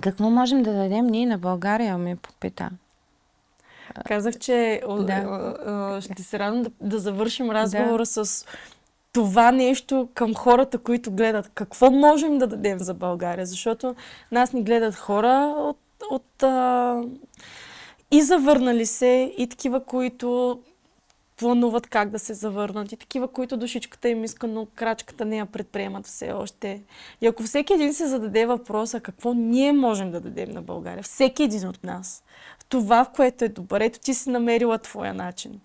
какво можем да дадем ние на България, ме попита. Казах, че ще се радвам да завършим разговора с това нещо към хората, които гледат. Какво можем да дадем за България? Защото нас ни гледат хора и завърнали се, и такива, които плануват как да се завърнат, и такива, които душичката им иска, но крачката не я предприемат все още. И ако всеки един се зададе въпроса какво ние можем да дадем на България, всеки един от нас, това, в което е добър, ето ти си намерила твоя начин.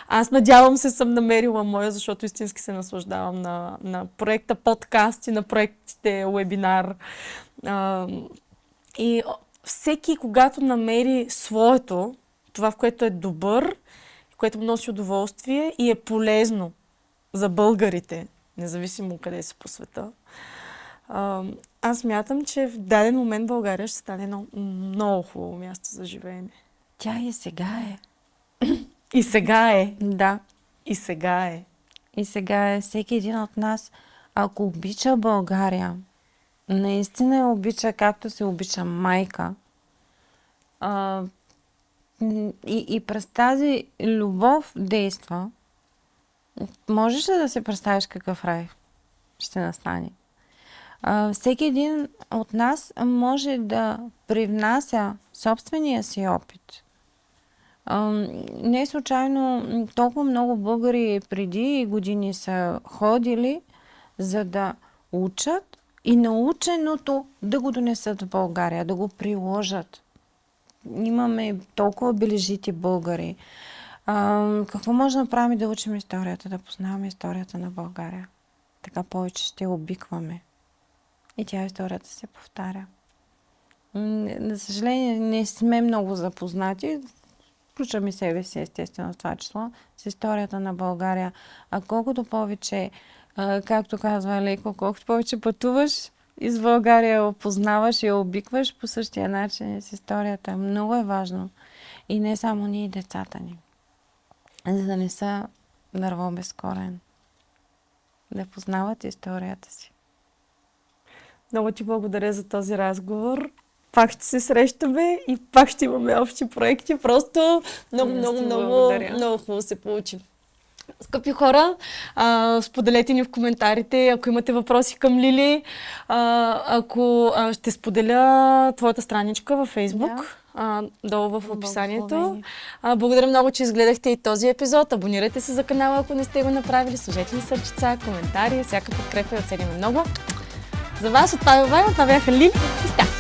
Аз надявам се съм намерила моя, защото истински се наслаждавам на проекта подкаст и на проектите уебинар. И всеки, когато намери своето, това, в което е добър, което му носи удоволствие и е полезно за българите, независимо къде са по света. Аз мятам, че в даден момент България ще стане едно много хубаво място за живеене. Тя и сега е. И сега е. Да. И сега е. И сега е. Всеки един от нас, ако обича България, наистина я обича както се обича майка, и през тази любов действа, можеш ли да си представиш какъв рай ще настане? Всеки един от нас може да привнася собствения си опит. Не случайно толкова много българи преди години са ходили, за да учат и наученото да го донесат в България, да го приложат. Имаме толкова бележити българи. Какво може да направим да учим историята, да познаваме историята на България? Така повече ще обикваме. И тя историята се повтаря. За съжаление, не сме много запознати. Включваме себе си, естествено, в това число, с историята на България. А колкото повече, както казва Леко, колкото повече пътуваш, из България я опознаваш и я обикваш по същия начин с историята. Много е важно. И не само ние, децата ни. За да не са дърво без корен. Да познават историята си. Много ти благодаря за този разговор. Пак ще се срещаме и пак ще имаме общи проекти. Просто много хубаво се получи. Скъпи хора, споделете ни в коментарите, ако имате въпроси към Лили. Ако ще споделя твоята страничка във Фейсбук, долу в описанието. Благодаря много, че изгледахте и този епизод. Абонирайте се за канала, ако не сте го направили. Сложете ни сърчица, коментари, всяка подкрепа я оценим много. За вас от Павел Вайла, това бяха Лили и Стефан.